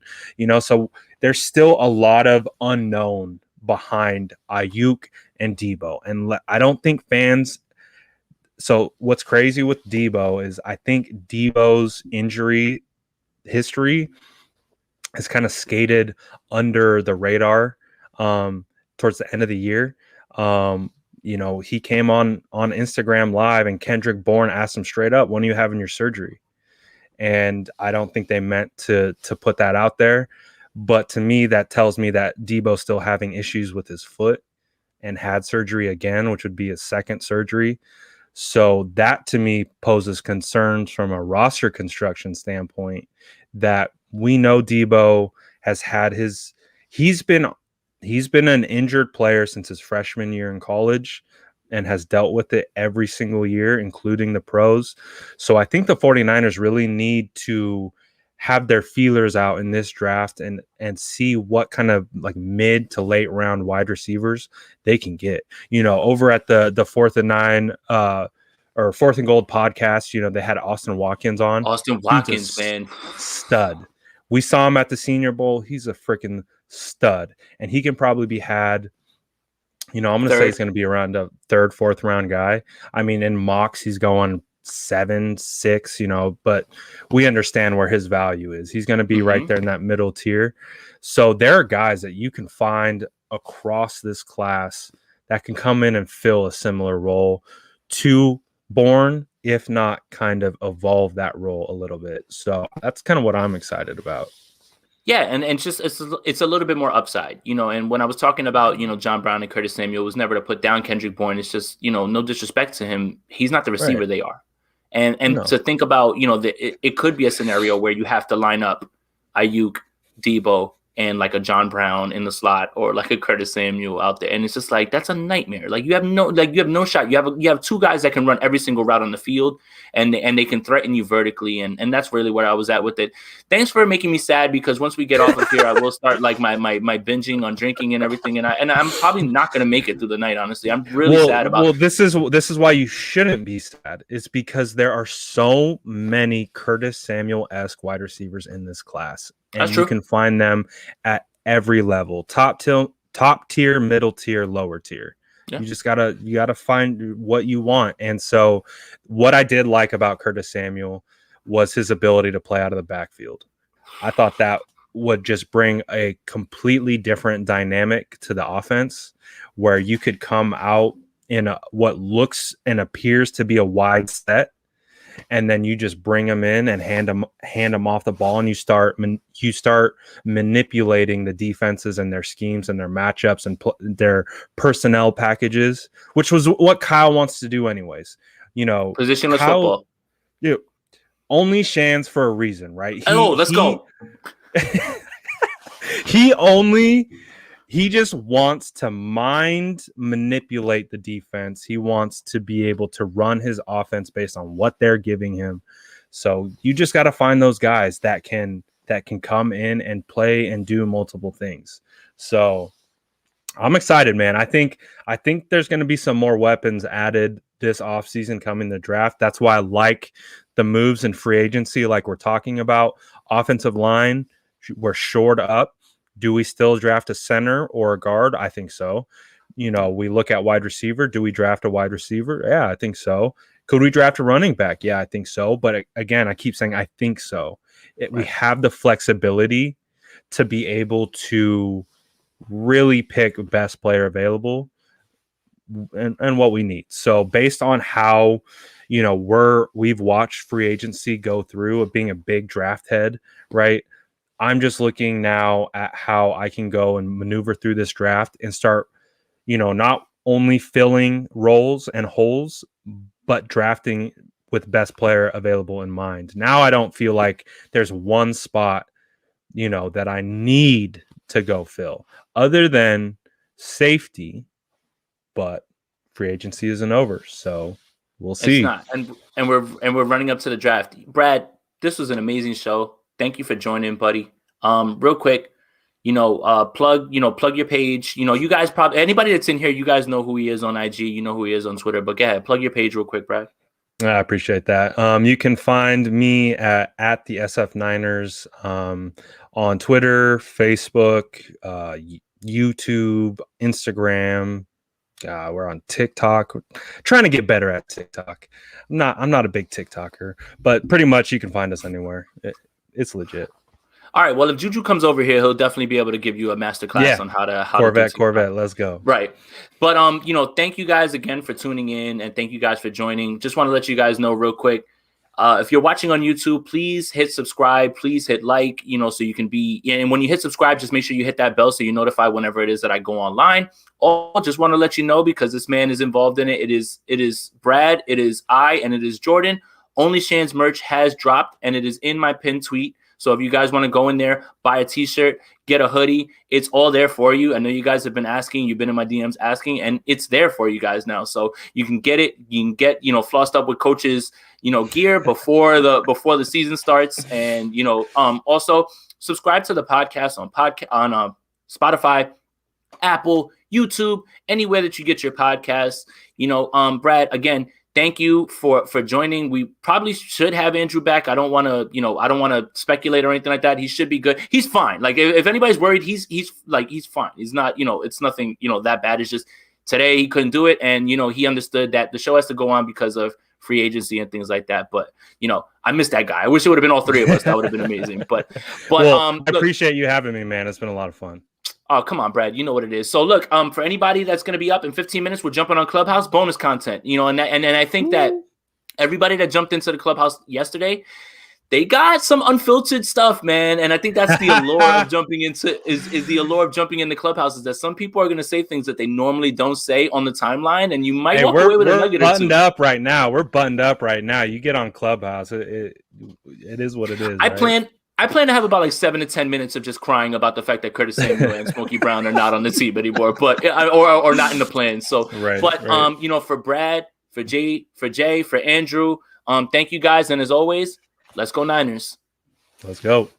Speaker 2: So there's still a lot of unknown behind Ayuk and Debo. And I don't think fans. So what's crazy with Debo is I think Debo's injury history has kind of skated under the radar towards the end of the year. He came on Instagram Live, and Kendrick Bourne asked him straight up, "When are you having your surgery?" And I don't think they meant to put that out there. But to me, that tells me that Debo's still having issues with his foot and had surgery again, which would be his second surgery. So that to me poses concerns from a roster construction standpoint, that we know Debo has had he's been an injured player since his freshman year in college and has dealt with it every single year, including the pros. So I think the 49ers really need to have their feelers out in this draft and see what kind of like mid to late round wide receivers they can get. Over at the 4th and 9 or 4th and Gold podcast, they had Austin Watkins on.
Speaker 1: Austin Watkins, man,
Speaker 2: stud. We saw him at the Senior Bowl. He's a freaking stud, and he can probably be had. I'm going to say he's going to be around a 3rd, 4th round guy. I mean, in mocks, he's going 7, 6, but we understand where his value is. He's going to be right there in that middle tier. So there are guys that you can find across this class that can come in and fill a similar role to Bourne, if not kind of evolve that role a little bit. So that's kind of what I'm excited about.
Speaker 1: Yeah, and it's a little bit more upside, and when I was talking about, John Brown and Curtis Samuel, it was never to put down Kendrick Bourne. It's just, no disrespect to him. He's not the receiver
Speaker 2: Right.
Speaker 1: they are. And no. To think about, it could be a scenario where you have to line up Ayuk, Debo, and like a John Brown in the slot, or like a Curtis Samuel out there. And it's just like, that's a nightmare. Like you have no shot. You have 2 guys that can run every single route on the field, and they can threaten you vertically. And that's really where I was at with it. Thanks for making me sad, because once we get off of here, I will start like my binging on drinking and everything. And I'm probably not going to make it through the night. Honestly, I'm really sad about it.
Speaker 2: This is why you shouldn't be sad. It's because there are so many Curtis Samuel-esque wide receivers in this class. And
Speaker 1: that's true.
Speaker 2: You can find them at every level: top tier, middle tier, lower tier. Yeah. You just gotta find what you want. And so what I did like about Curtis Samuel was his ability to play out of the backfield. I thought that would just bring a completely different dynamic to the offense, where you could come out in what looks and appears to be a wide set, and then you just bring them in and hand them off the ball, and you start manipulating the defenses and their schemes and their matchups and their personnel packages, which was what Kyle wants to do anyways.
Speaker 1: Positionless football.
Speaker 2: Only Shans for a reason, right?
Speaker 1: Let's go.
Speaker 2: He just wants to manipulate the defense. He wants to be able to run his offense based on what they're giving him. So you just got to find those guys that can come in and play and do multiple things. So I'm excited, man. I think there's going to be some more weapons added this offseason coming the draft. That's why I like the moves in free agency, like we're talking about. Offensive line, we're shored up. Do we still draft a center or a guard? I think so. We look at wide receiver. Do we draft a wide receiver? Yeah, I think so. Could we draft a running back? Yeah, I think so. But again, I keep saying I think so. We have the flexibility to be able to really pick best player available and what we need. So based on how, we've watched free agency go through of being a big draft head, right? I'm just looking now at how I can go and maneuver through this draft and start, not only filling roles and holes, but drafting with best player available in mind. Now I don't feel like there's one spot, that I need to go fill other than safety. But free agency isn't over. So we'll see.
Speaker 1: It's not, and we're running up to the draft. Brad, this was an amazing show. Thank you for joining, buddy. Real quick, plug your page. You guys probably, anybody that's in here, you guys know who he is on IG. You know who he is on Twitter. But go ahead, plug your page real quick, Brad.
Speaker 2: I appreciate that. You can find me at the SF Niners on Twitter, Facebook, YouTube, Instagram. We're on TikTok. We're trying to get better at TikTok. I'm not a big TikToker, but pretty much you can find us anywhere. It's legit.
Speaker 1: All right. Well, if Juju comes over here, he'll definitely be able to give you a masterclass on how to
Speaker 2: Corvette. Let's go.
Speaker 1: Right. But thank you guys again for tuning in, and thank you guys for joining. Just want to let you guys know real quick. If you're watching on YouTube, please hit subscribe. Please hit like, so you can be. And when you hit subscribe, just make sure you hit that bell so you're notified whenever it is that I go online. Or just want to let you know, because this man is involved in it. It is Brad, it is I, and it is Jordan. Only Shan's merch has dropped, and it is in my pinned tweet. So if you guys want to go in there, buy a t-shirt, get a hoodie, it's all there for you. I know you guys have been asking, you've been in my DMs asking, and it's there for you guys now. So you can get it. You can get, flossed up with Coach's, gear before the season starts. And, also subscribe to the podcast on Spotify, Apple, YouTube, anywhere that you get your podcasts. Brad, again, thank you for joining. We probably should have Andrew back. I don't want to speculate or anything like that. He should be good. He's fine. Like if anybody's worried, he's fine. He's not, it's nothing, that bad. It's just today he couldn't do it. And, he understood that the show has to go on because of free agency and things like that. But, I miss that guy. I wish it would have been all three of us. That would have been amazing. But
Speaker 2: I appreciate you having me, man. It's been a lot of fun.
Speaker 1: Oh, come on, Brad. You know what it is. So look, for anybody that's going to be up in 15 minutes, we're jumping on Clubhouse bonus content, and I think that everybody that jumped into the Clubhouse yesterday, they got some unfiltered stuff, man. And I think that's the allure of jumping into is the allure of jumping into Clubhouse is that some people are going to say things that they normally don't say on the timeline. And you might walk away with a nugget or two.
Speaker 2: We're buttoned up right now. You get on Clubhouse. It is what it is.
Speaker 1: I plan to have about 7 to 10 minutes of just crying about the fact that Curtis Samuel and Smokey Brown are not on the team anymore, but or not in the plan. So,
Speaker 2: right.
Speaker 1: For Brad, for Jay, for Andrew, thank you guys, and as always, let's go Niners.
Speaker 2: Let's go.